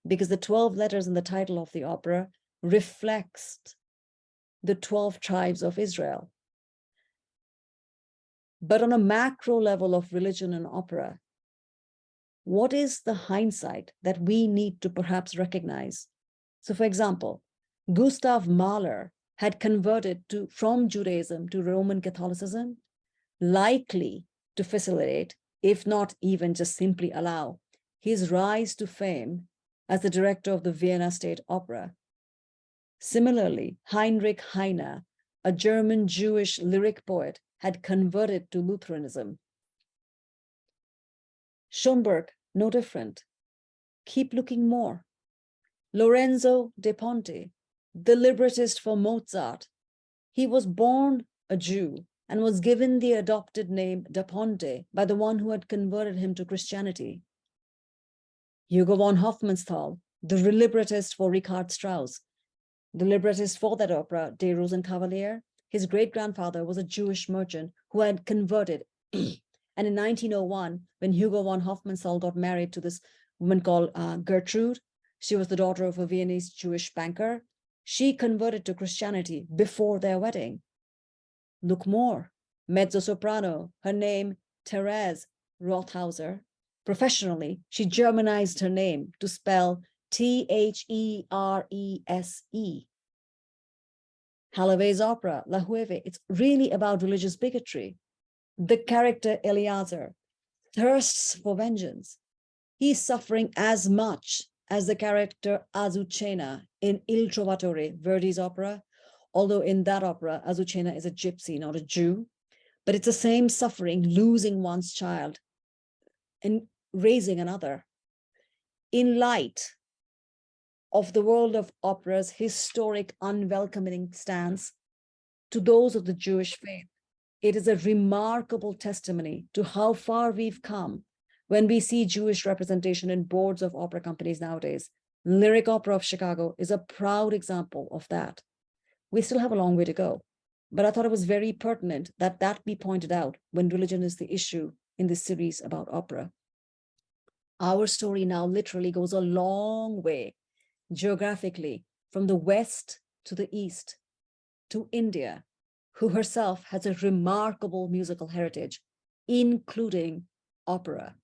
because the 12 letters in the title of the opera reflects the 12 tribes of Israel. But on a macro level of religion and opera, what is the hindsight that we need to perhaps recognize? So for example, Gustav Mahler had converted from Judaism to Roman Catholicism, likely to facilitate, if not even just simply allow, his rise to fame as the director of the Vienna State Opera. Similarly, Heinrich Heine, a German Jewish lyric poet, had converted to Lutheranism. Schoenberg, no different. Keep looking more. Lorenzo da Ponte, the librettist for Mozart. He was born a Jew and was given the adopted name da Ponte by the one who had converted him to Christianity. Hugo von Hofmannsthal, the librettist for Richard Strauss, the librettist for that opera, De Rosenkavalier, his great-grandfather was a Jewish merchant who had converted. And in 1901, when Hugo von Hofmannsthal got married to this woman called Gertrude, she was the daughter of a Viennese Jewish banker. She converted to Christianity before their wedding. Look more, mezzo-soprano, her name Therese Rothhauser. Professionally, she Germanized her name to spell Therese. Halévy's opera, La Jueve, it's really about religious bigotry. The character Eleazar thirsts for vengeance. He's suffering as much as the character Azucena in Il Trovatore, Verdi's opera, although in that opera, Azucena is a gypsy, not a Jew, but it's the same suffering, losing one's child and raising another. In light of the world of opera's historic unwelcoming stance to those of the Jewish faith, it is a remarkable testimony to how far we've come when we see Jewish representation in boards of opera companies nowadays. Lyric Opera of Chicago is a proud example of that. We still have a long way to go, but I thought it was very pertinent that that be pointed out when religion is the issue in this series about opera. Our story now literally goes a long way geographically from the West to the East to India, who herself has a remarkable musical heritage, including opera.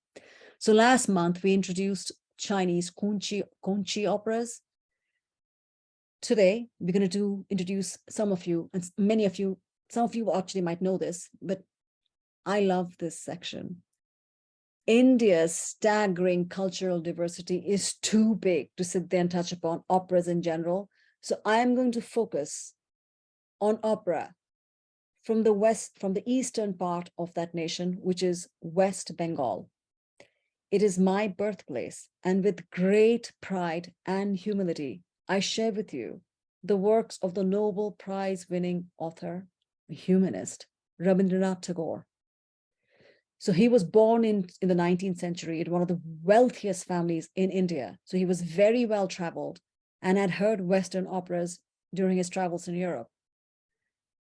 So last month, we introduced Chinese Conchi operas. Today, we're going to introduce some of you, and some of you actually might know this, but I love this section. India's staggering cultural diversity is too big to sit there and touch upon operas in general. So I am going to focus on opera from the eastern part of that nation, which is West Bengal. It is my birthplace, and with great pride and humility, I share with you the works of the Nobel Prize-winning author, humanist, Rabindranath Tagore. So he was born in the 19th century in one of the wealthiest families in India. So he was very well traveled and had heard Western operas during his travels in Europe.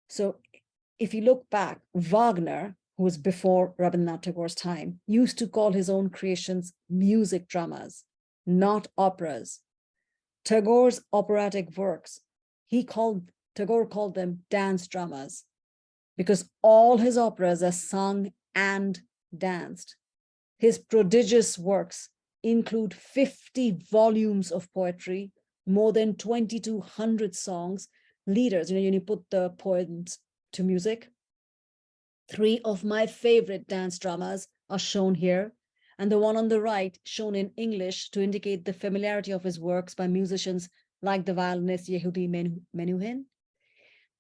So if you look back, Wagner, who was before Rabindranath Tagore's time, used to call his own creations music dramas, not operas. Tagore's operatic works, Tagore called them dance dramas, because all his operas are sung and danced. His prodigious works include 50 volumes of poetry, more than 2,200 songs, leaders, when you put the poems to music. 3 of my favorite dance dramas are shown here, and the one on the right shown in English to indicate the familiarity of his works by musicians like the violinist Yehudi Menuhin.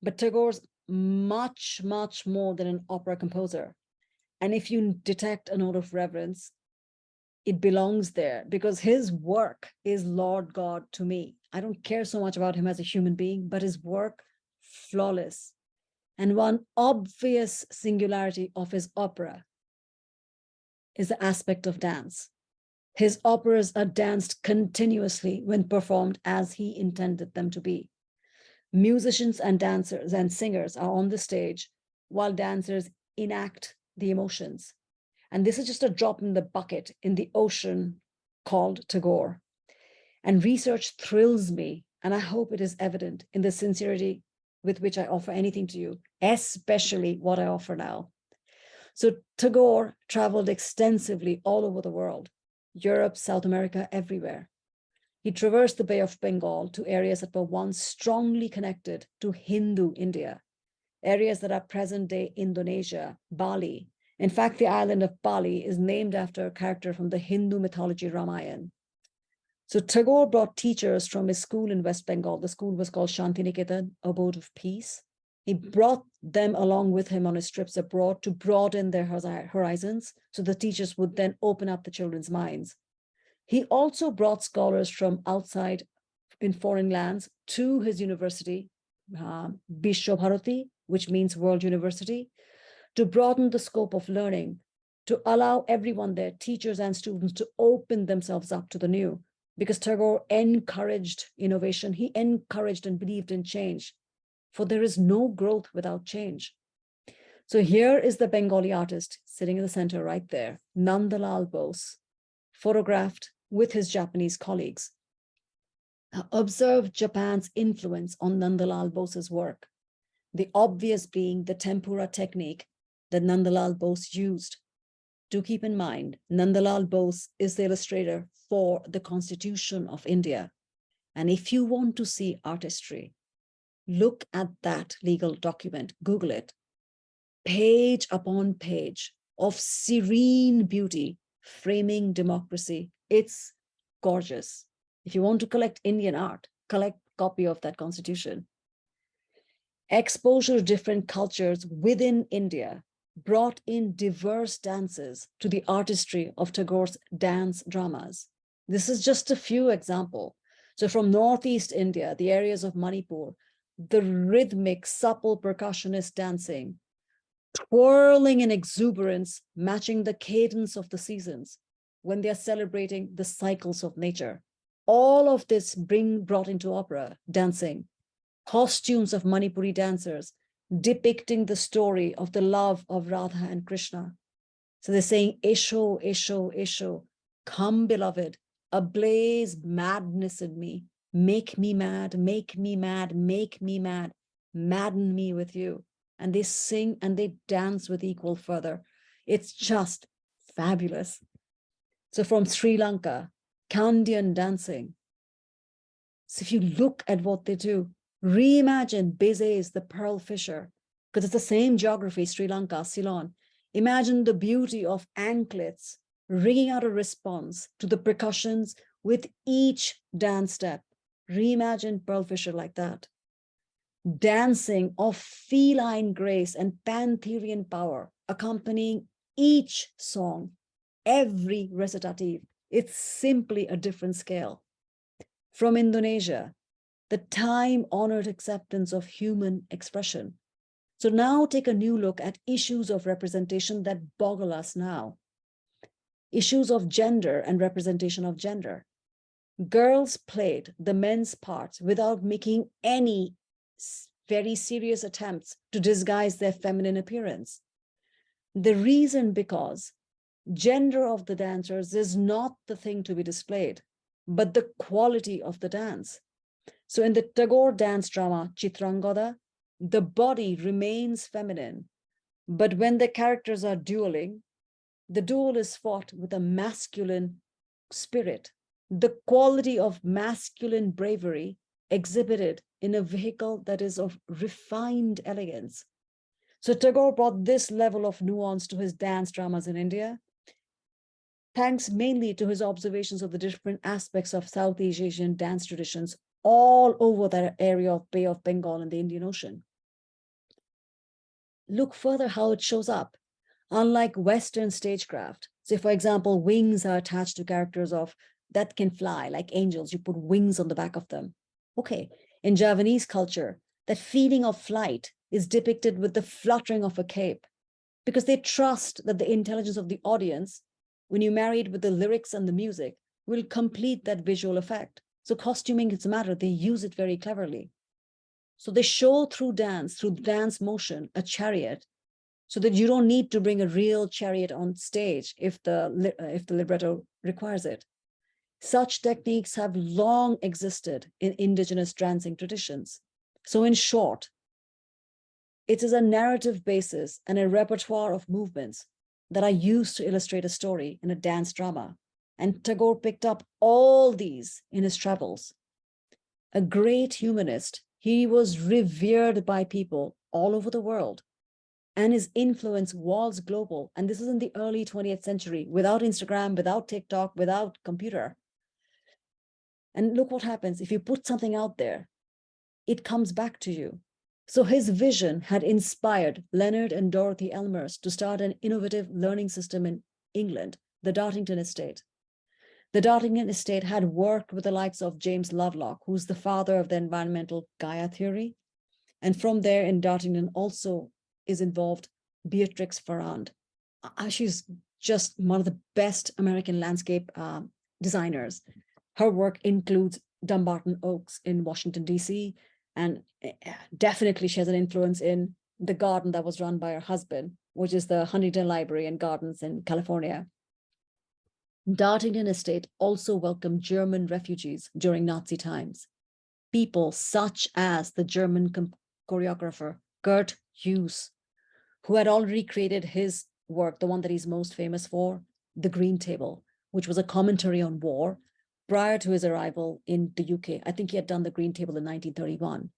But Tagore's much, much more than an opera composer. And if you detect a note of reverence, it belongs there, because his work is Lord God to me. I don't care so much about him as a human being, but his work, flawless. And one obvious singularity of his opera is the aspect of dance. His operas are danced continuously when performed as he intended them to be. Musicians and dancers and singers are on the stage while dancers enact the emotions. And this is just a drop in the bucket in the ocean called Tagore. And research thrills me, and I hope it is evident in the sincerity with which I offer anything to you, especially what I offer now. So Tagore traveled extensively all over the world, Europe, South America, everywhere. He traversed the Bay of Bengal to areas that were once strongly connected to Hindu India, areas that are present-day Indonesia, Bali. In fact, the island of Bali is named after a character from the Hindu mythology Ramayana. So Tagore brought teachers from his school in West Bengal. The school was called Shantiniketan, Abode of Peace. He brought them along with him on his trips abroad to broaden their horizons, so the teachers would then open up the children's minds. He also brought scholars from outside in foreign lands to his university, Bishwabharati, which means World University, to broaden the scope of learning, to allow everyone there, teachers and students, to open themselves up to the new, because Tagore encouraged innovation. He encouraged and believed in change, for there is no growth without change. So here is the Bengali artist sitting in the center right there, Nandalal Bose, photographed with his Japanese colleagues. Now, observe Japan's influence on Nandalal Bose's work, the obvious being the tempura technique that Nandalal Bose used. Do keep in mind, Nandalal Bose is the illustrator for the Constitution of India. And if you want to see artistry, look at that legal document, Google it. Page upon page of serene beauty, framing democracy. It's gorgeous. If you want to collect Indian art, collect copy of that constitution. Exposure to different cultures within India brought in diverse dances to the artistry of Tagore's dance dramas. This is just a few examples. So from Northeast India, the areas of Manipur, the rhythmic, supple percussionist dancing, twirling in exuberance, matching the cadence of the seasons when they are celebrating the cycles of nature. All of this brought into opera dancing, costumes of Manipuri dancers depicting the story of the love of Radha and Krishna. So they're saying, Esho, Esho, Esho, come beloved, ablaze madness in me, make me mad, make me mad, make me mad, madden me with you. And they sing and they dance with equal fervor. It's just fabulous. So from Sri Lanka, Kandyan dancing. So if you look at what they do, reimagine Bizets, the pearl fisher, because it's the same geography, Sri Lanka, Ceylon. Imagine the beauty of anklets ringing out a response to the percussions with each dance step. Reimagine pearl fisher like that. Dancing of feline grace and pantherian power, accompanying each song, every recitative. It's simply a different scale. From Indonesia, the time-honored acceptance of human expression. So now take a new look at issues of representation that boggle us now. Issues of gender and representation of gender. Girls played the men's parts without making any very serious attempts to disguise their feminine appearance. The reason because gender of the dancers is not the thing to be displayed, but the quality of the dance. So in the Tagore dance drama, Chitrangada, the body remains feminine, but when the characters are dueling, the duel is fought with a masculine spirit, the quality of masculine bravery exhibited in a vehicle that is of refined elegance. So Tagore brought this level of nuance to his dance dramas in India, thanks mainly to his observations of the different aspects of Southeast Asian dance traditions all over that area of Bay of Bengal and the Indian Ocean. Look further how it shows up. Unlike Western stagecraft, say for example, wings are attached to characters that can fly like angels, you put wings on the back of them. Okay, in Javanese culture, that feeling of flight is depicted with the fluttering of a cape because they trust that the intelligence of the audience, when you marry it with the lyrics and the music, will complete that visual effect. So costuming is a matter, they use it very cleverly. So they show through dance motion, a chariot, so that you don't need to bring a real chariot on stage if the libretto requires it. Such techniques have long existed in indigenous dancing traditions. So in short, it is a narrative basis and a repertoire of movements that are used to illustrate a story in a dance drama. And Tagore picked up all these in his travels. A great humanist, he was revered by people all over the world, and his influence was global. And this is in the early 20th century, without Instagram, without TikTok, without computer. And look what happens. If you put something out there, it comes back to you. So his vision had inspired Leonard and Dorothy Elmhurst to start an innovative learning system in England, the Dartington Estate. The Dartington Estate had worked with the likes of James Lovelock, who's the father of the environmental Gaia theory. And from there in Dartington also is involved Beatrix Farrand. She's just one of the best American landscape designers. Her work includes Dumbarton Oaks in Washington, D.C., and definitely she has an influence in the garden that was run by her husband, which is the Huntington Library and Gardens in California. Dartington Estate also welcomed German refugees during Nazi times. People such as the German choreographer Kurt Hughes, who had already created his work, the one that he's most famous for, The Green Table, which was a commentary on war prior to his arrival in the UK. I think he had done The Green Table in 1931.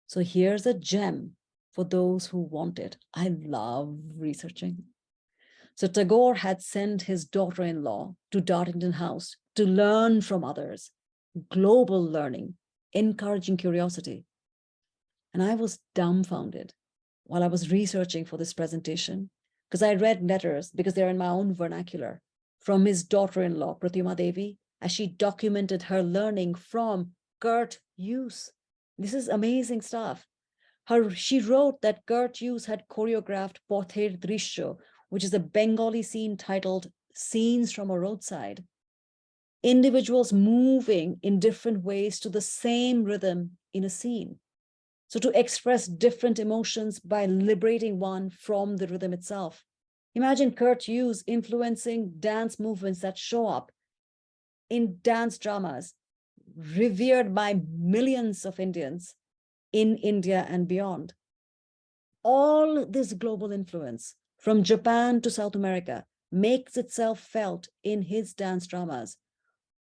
So here's a gem for those who want it. I love researching. So Tagore had sent his daughter-in-law to Dartington House to learn from others global learning, encouraging curiosity. And I was dumbfounded while I was researching for this presentation, because I read letters, because they're in my own vernacular, from his daughter-in-law, Pratima Devi, as she documented her learning from Kurt Hughes. This is amazing stuff. She wrote that Kurt Hughes had choreographed Pother Drisho, which is a Bengali scene titled Scenes from a Roadside. Individuals moving in different ways to the same rhythm in a scene. So to express different emotions by liberating one from the rhythm itself. Imagine Kurt Hughes influencing dance movements that show up in dance dramas, revered by millions of Indians in India and beyond. All this global influence from Japan to South America makes itself felt in his dance dramas,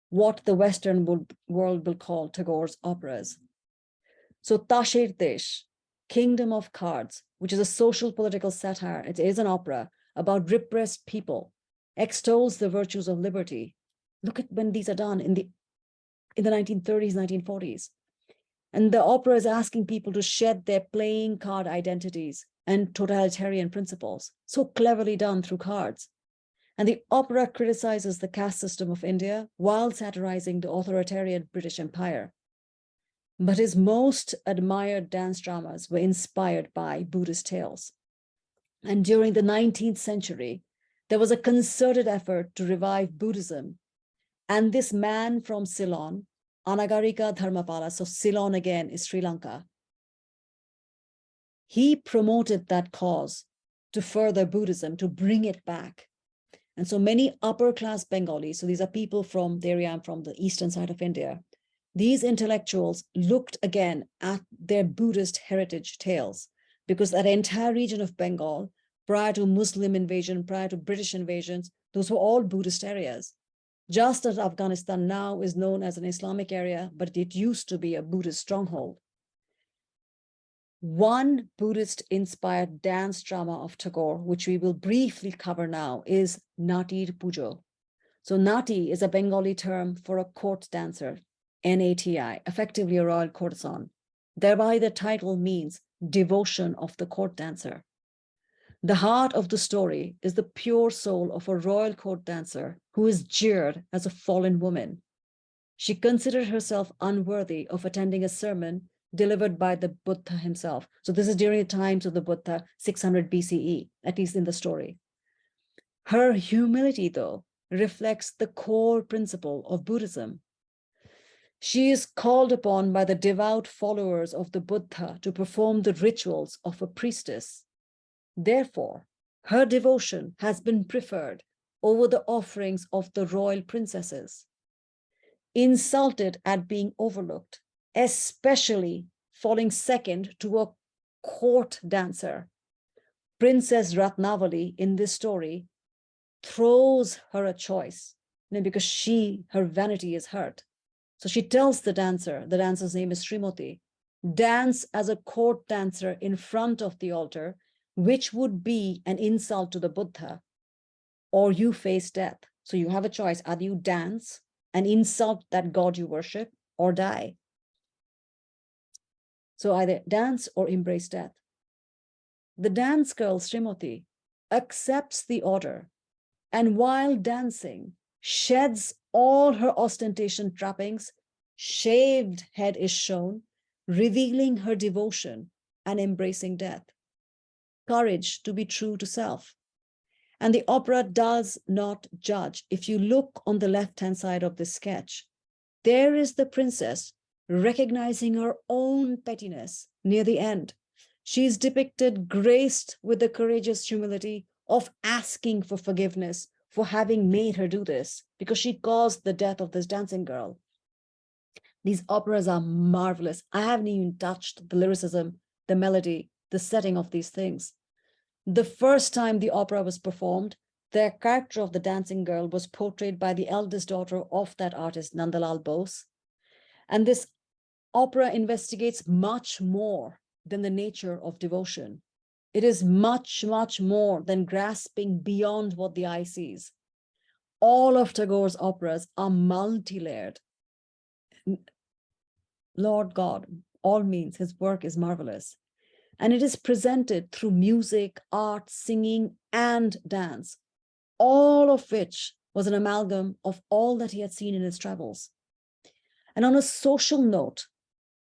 what the Western world will call Tagore's operas. So Tasher Desh, Kingdom of Cards, which is a social political satire, it is an opera about repressed people, extols the virtues of liberty. Look at when these are done in the 1930s, 1940s. And the opera is asking people to shed their playing card identities and totalitarian principles, so cleverly done through cards. And the opera criticizes the caste system of India while satirizing the authoritarian British Empire. But his most admired dance dramas were inspired by Buddhist tales. And during the 19th century, there was a concerted effort to revive Buddhism. And this man from Ceylon, Anagarika Dharmapala, so Ceylon again is Sri Lanka, he promoted that cause to further Buddhism, to bring it back. And so many upper class Bengalis, so these are people from the area, I'm from the eastern side of India, these intellectuals looked again at their Buddhist heritage tales, because that entire region of Bengal, prior to Muslim invasion, prior to British invasions, those were all Buddhist areas. Just as Afghanistan now is known as an Islamic area, but it used to be a Buddhist stronghold. One Buddhist-inspired dance drama of Tagore, which we will briefly cover now, is Natir Pujo. So Nati is a Bengali term for a court dancer, Nati, effectively a royal courtesan. Thereby the title means devotion of the court dancer. The heart of the story is the pure soul of a royal court dancer who is jeered as a fallen woman. She considered herself unworthy of attending a sermon delivered by the Buddha himself. So this is during the times of the Buddha, 600 BCE, at least in the story. Her humility, though, reflects the core principle of Buddhism. She is called upon by the devout followers of the Buddha to perform the rituals of a priestess. Therefore, her devotion has been preferred over the offerings of the royal princesses. Insulted at being overlooked, especially falling second to a court dancer, Princess Ratnavali in this story throws her a choice, because her vanity is hurt. So she tells the dancer's name is Srimati, dance as a court dancer in front of the altar, which would be an insult to the Buddha, or you face death. So you have a choice. Either you dance and insult that God you worship, or die. So either dance or embrace death. The dance girl, Srimati, accepts the order, and while dancing, sheds all her ostentation trappings, shaved head is shown, revealing her devotion and embracing death. Courage to be true to self. And the opera does not judge. If you look on the left-hand side of this sketch, there is the princess recognizing her own pettiness near the end. She is depicted graced with the courageous humility of asking for forgiveness for having made her do this, because she caused the death of this dancing girl. These operas are marvelous. I haven't even touched the lyricism, the melody, the setting of these things. The first time the opera was performed, the character of the dancing girl was portrayed by the eldest daughter of that artist, Nandalal Bose. And this opera investigates much more than the nature of devotion. It is much, much more than grasping beyond what the eye sees. All of Tagore's operas are multi-layered. Lord God, all means his work is marvelous. And it is presented through music, art, singing, and dance, all of which was an amalgam of all that he had seen in his travels. And on a social note,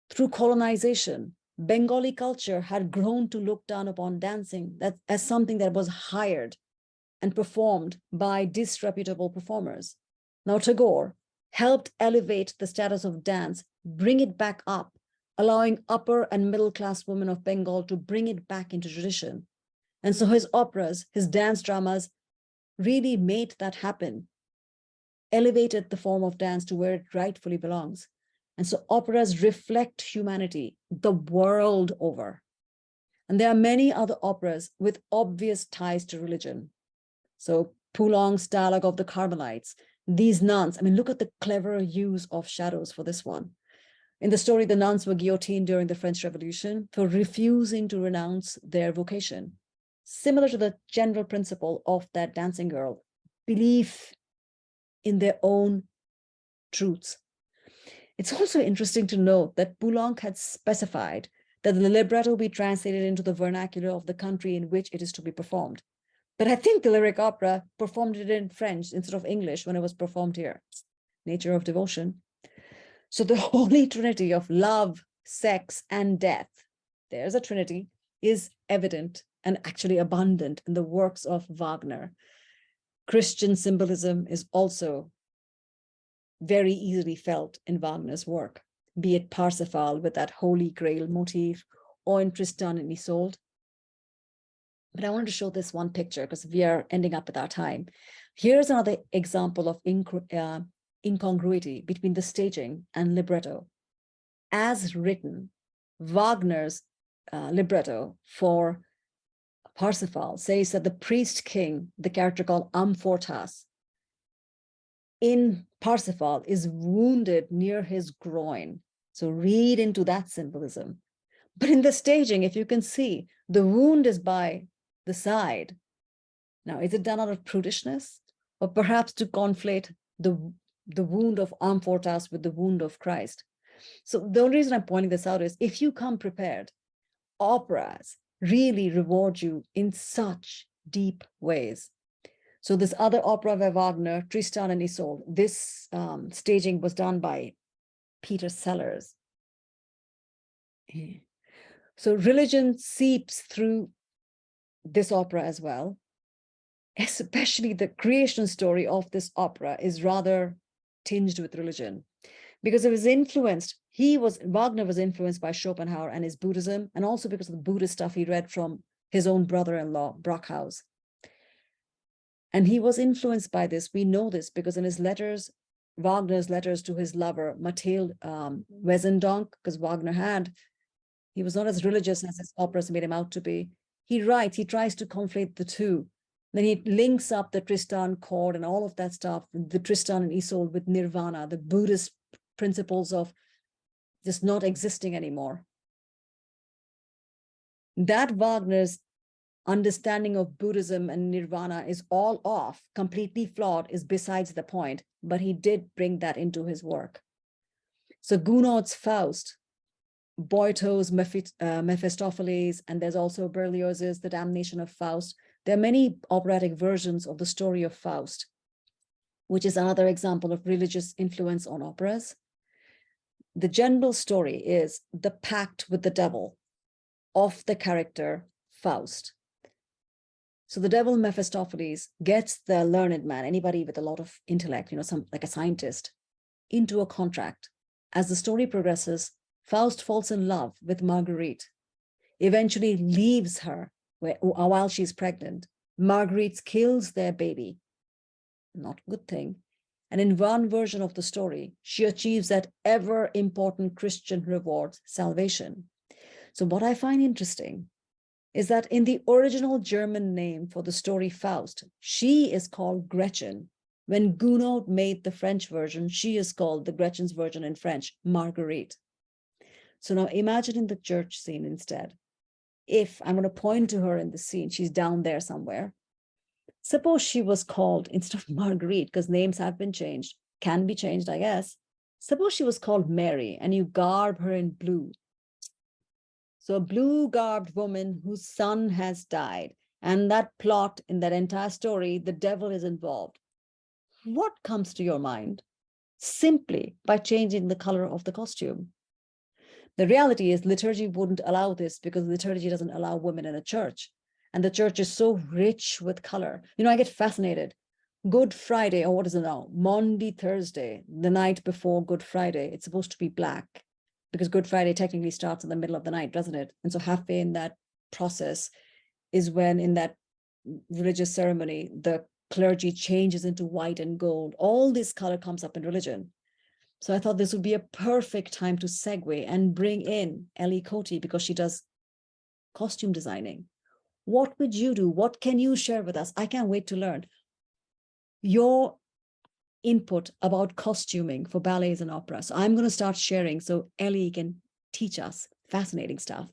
through colonization, Bengali culture had grown to look down upon dancing as something that was hired and performed by disreputable performers. Now, Tagore helped elevate the status of dance, bring it back up, allowing upper and middle class women of Bengal to bring it back into tradition. And so his operas, his dance dramas really made that happen, elevated the form of dance to where it rightfully belongs. And so operas reflect humanity the world over. And there are many other operas with obvious ties to religion. So Poulenc's Dialogue of the Carmelites, these nuns, I mean, look at the clever use of shadows for this one. In the story, the nuns were guillotined during the French Revolution for refusing to renounce their vocation. Similar to the general principle of that dancing girl, belief in their own truths. It's also interesting to note that Poulenc had specified that the libretto be translated into the vernacular of the country in which it is to be performed. But I think the lyric opera performed it in French instead of English when it was performed here. Nature of devotion. So the holy trinity of love, sex, and death, there's a trinity, is evident and actually abundant in the works of Wagner. Christian symbolism is also very easily felt in Wagner's work, be it Parsifal with that Holy Grail motif, or in Tristan and Isolde. But I wanted to show this one picture because we are ending up with our time. Here's another example of incongruity between the staging and libretto. As written, Wagner's libretto for Parsifal says that the priest king, the character called Amfortas, in Parsifal is wounded near his groin. So read into that symbolism. But in the staging, if you can see, the wound is by the side. Now, is it done out of prudishness or perhaps to conflate the wound of Amfortas with the wound of Christ? So the only reason I'm pointing this out is if you come prepared, operas really reward you in such deep ways. So this other opera by Wagner, Tristan and Isolde, this staging was done by Peter Sellers. So religion seeps through this opera as well. Especially the creation story of this opera is rather tinged with religion because it was influenced. Wagner was influenced by Schopenhauer and his Buddhism, and also because of the Buddhist stuff he read from his own brother-in-law, Brockhaus. And he was influenced by this. We know this because in his letters, Wagner's letters to his lover, Mathilde Wesendonck, because he was not as religious as his operas made him out to be. He tries to conflate the two. Then he links up the Tristan chord and all of that stuff, the Tristan and Isolde with Nirvana, the Buddhist principles of just not existing anymore. That Wagner's understanding of Buddhism and Nirvana is all off, completely flawed, is besides the point, but he did bring that into his work. So Gounod's Faust, Boito's Mephistopheles, and there's also Berlioz's The Damnation of Faust. There are many operatic versions of the story of Faust, which is another example of religious influence on operas. The general story is the pact with the devil of the character Faust. So the devil Mephistopheles gets the learned man, anybody with a lot of intellect, like a scientist, into a contract. As the story progresses, Faust falls in love with Marguerite, eventually leaves her while she's pregnant. Marguerite kills their baby. Not a good thing. And in one version of the story, she achieves that ever important Christian reward, salvation. So what I find interesting is that in the original German name for the story Faust, she is called Gretchen. When Gounod made the French version, she is called, the Gretchen's version in French, Marguerite. So now imagine in the church scene instead, if I'm going to point to her in the scene, she's down there somewhere. Suppose she was called, instead of Marguerite, because names have been changed, can be changed, I guess, Suppose she was called Mary and you garb her in blue. So a blue garbed woman whose son has died. And that plot in that entire story, the devil is involved. What comes to your mind? Simply by changing the color of the costume. The reality is liturgy wouldn't allow this because liturgy doesn't allow women in a church. And the church is so rich with color. You know, I get fascinated. Good Friday, or what is it now? Maundy Thursday, the night before Good Friday, it's supposed to be black because Good Friday technically starts in the middle of the night, doesn't it? And so halfway in that process is when in that religious ceremony, the clergy changes into white and gold. All this color comes up in religion. So I thought this would be a perfect time to segue and bring in Ellie Cote because she does costume designing. What would you do? What can you share with us? I can't wait to learn your input about costuming for ballets and opera. So I'm going to start sharing so Ellie can teach us fascinating stuff.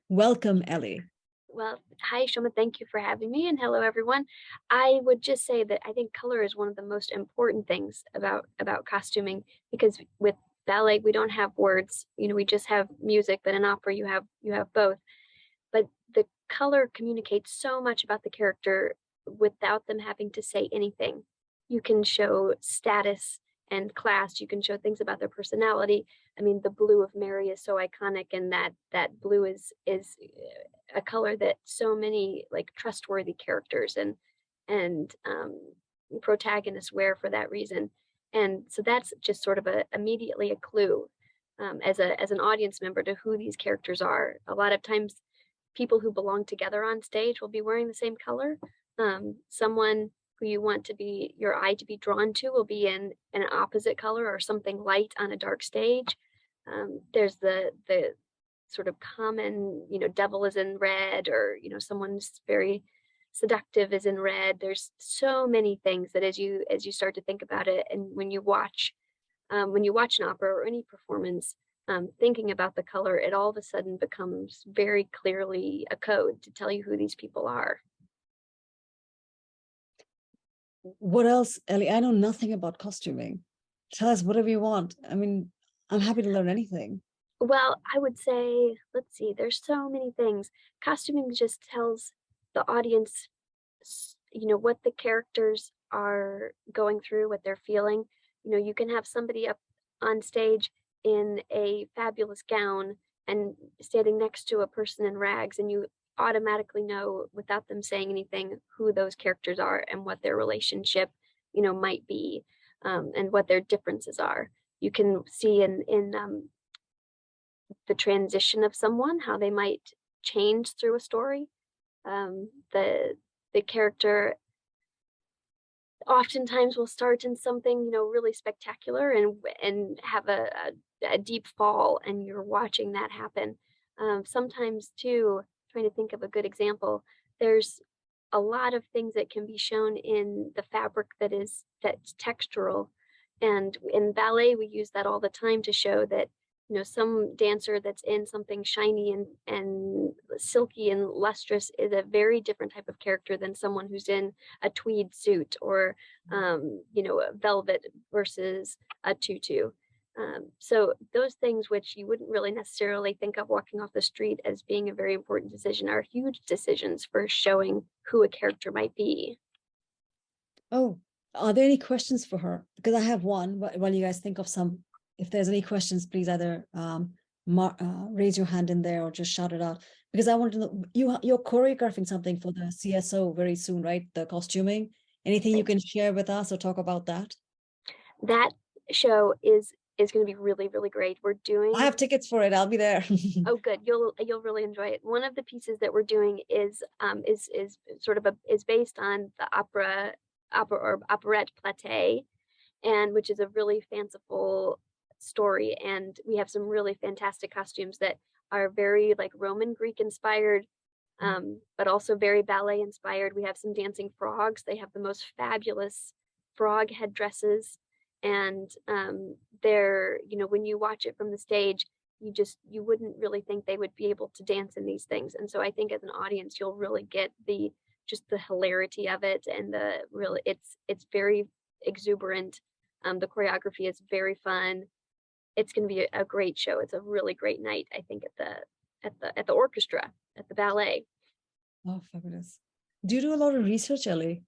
Welcome, Ellie. Well, hi, Shoma. Thank you for having me, and hello, everyone. I would just say that I think color is one of the most important things about costuming because with ballet we don't have words. You know, we just have music, but in opera you have both. But the color communicates so much about the character without them having to say anything. You can show status and class. You can show things about their personality. I mean, the blue of Mary is so iconic, and that blue is a color that so many like trustworthy characters and protagonists wear for that reason. And so that's just sort of immediately a clue as an audience member to who these characters are. A lot of times, people who belong together on stage will be wearing the same color. Someone who you want to be your eye to be drawn to will be in an opposite color or something light on a dark stage. There's the sort of common, you know, devil is in red, or you know, someone's very seductive is in red. There's so many things that as you start to think about it, and when you watch an opera or any performance, thinking about the color, it all of a sudden becomes very clearly a code to tell you who these people are. What else, Ellie? I know nothing about costuming. Tell us whatever you want. I mean, I'm happy to learn anything. Well, I would say, let's see, there's so many things. Costuming just tells the audience, you know, what the characters are going through, what they're feeling. You know, you can have somebody up on stage in a fabulous gown and standing next to a person in rags, and you automatically know without them saying anything who those characters are and what their relationship, you know, might be, and what their differences are. You can see in the transition of someone, how they might change through a story. The character oftentimes will start in something, you know, really spectacular and have a deep fall, and you're watching that happen. Sometimes too, trying to think of a good example, there's a lot of things that can be shown in the fabric that's textural. And in ballet, we use that all the time to show that, you know, some dancer that's in something shiny and silky and lustrous is a very different type of character than someone who's in a tweed suit or, you know, a velvet versus a tutu. So those things which you wouldn't really necessarily think of walking off the street as being a very important decision are huge decisions for showing who a character might be. Oh, are there any questions for her? Because I have one while you guys think of some. If there's any questions, please either raise your hand in there or just shout it out. Because I want to know, you're choreographing something for the CSO very soon, right? The costuming. Anything you can share with us or talk about that? That show is going to be really really great. We're I doing have tickets for it. I'll be there. Oh, good. You'll really enjoy it. One of the pieces that we're doing is sort of is based on the opera or operette Platée, and which is a really fanciful story. And we have some really fantastic costumes that are very like Roman Greek inspired, but also very ballet inspired. We have some dancing frogs. They have the most fabulous frog headdresses, and they're, you know, when you watch it from the stage, you wouldn't really think they would be able to dance in these things. And so I think as an audience, you'll really get the just the hilarity of it, and the really it's very exuberant. The choreography is very fun. it's going to be a great show. It's a really great night, I think, at the orchestra, at the ballet. Oh, fabulous. Do you do a lot of research, Ellie?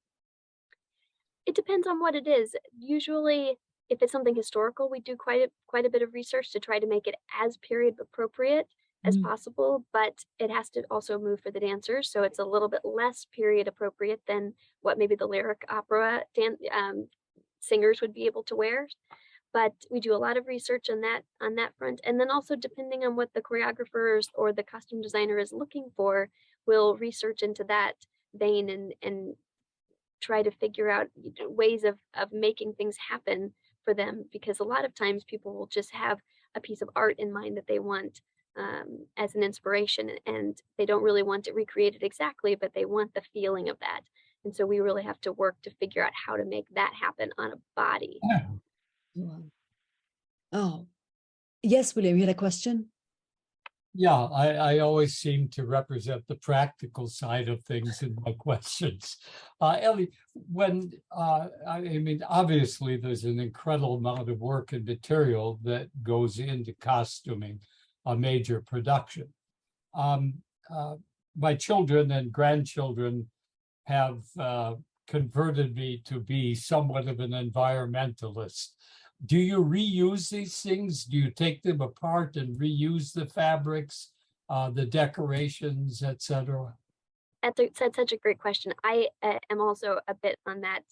It depends on what it is. Usually, if it's something historical, we do quite a bit of research to try to make it as period appropriate as Mm. possible, but it has to also move for the dancers, so it's a little bit less period appropriate than what maybe the lyric opera singers would be able to wear. But we do a lot of research on that front, and then also depending on what the choreographers or the costume designer is looking for, we'll research into that vein and try to figure out ways of making things happen for them, because a lot of times people will just have a piece of art in mind that they want as an inspiration, and they don't really want it recreated exactly, but they want the feeling of that. And so we really have to work to figure out how to make that happen on a body. Wow. Oh, yes, William, you had a question? Yeah, I always seem to represent the practical side of things in my questions. Ellie, I mean, obviously there's an incredible amount of work and material that goes into costuming a major production. Um, my children and grandchildren have converted me to be somewhat of an environmentalist. Do you reuse these things? Do you take them apart and reuse the fabrics, the decorations, etc.? That's such a great question. I am also a bit on that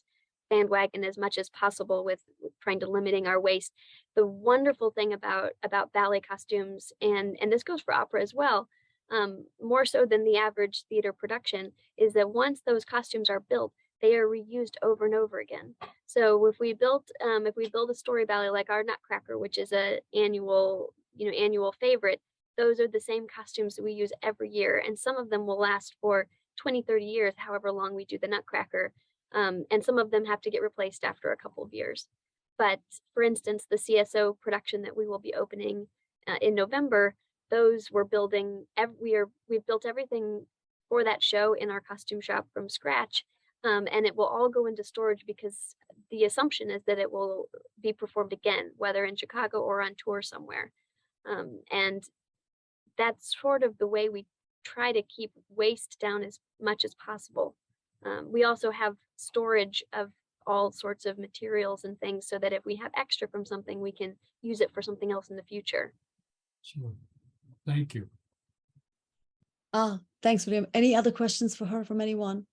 bandwagon as much as possible with trying to limiting our waste. The wonderful thing about ballet costumes, and this goes for opera as well, more so than the average theater production, is that once those costumes are built, they are reused over and over again. So if we build a story ballet like our Nutcracker, which is a annual favorite, those are the same costumes that we use every year, and some of them will last for 20, 30 years, however long we do the Nutcracker. And some of them have to get replaced after a couple of years. But for instance, the CSO production that we will be opening in November, those we're building, we've built everything for that show in our costume shop from scratch. And it will all go into storage because the assumption is that it will be performed again, whether in Chicago or on tour somewhere. And that's sort of the way we try to keep waste down as much as possible. We also have storage of all sorts of materials and things so that if we have extra from something, we can use it for something else in the future. Sure. Thank you. Thanks, William. Any other questions for her from anyone?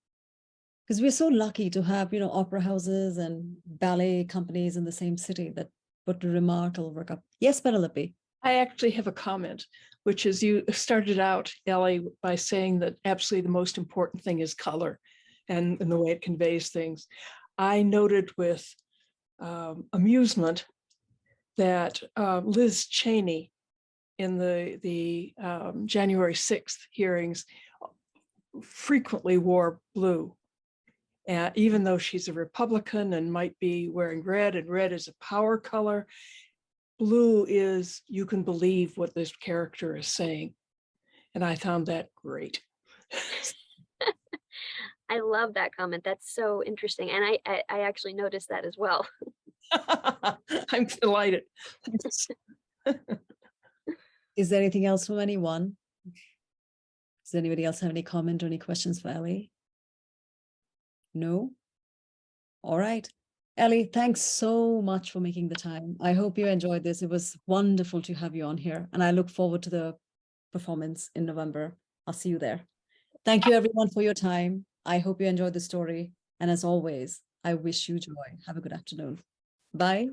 Because we're so lucky to have, opera houses and ballet companies in the same city that put remarkable work up. Yes, Penelope. I actually have a comment, which is you started out, Ellie, by saying that absolutely the most important thing is color and the way it conveys things. I noted with amusement that Liz Cheney in the January 6th hearings frequently wore blue. Even though she's a Republican and might be wearing red, and red is a power color, blue is, you can believe what this character is saying. And I found that great. I love that comment. That's so interesting. And I actually noticed that as well. I'm delighted. Is there anything else from anyone? Does anybody else have any comment or any questions for Ellie? No? All right. Ellie, thanks so much for making the time. I hope you enjoyed this. It was wonderful to have you on here, and I look forward to the performance in November. I'll see you there. Thank you everyone for your time. I hope you enjoyed the story. And as always, I wish you joy. Have a good afternoon. Bye.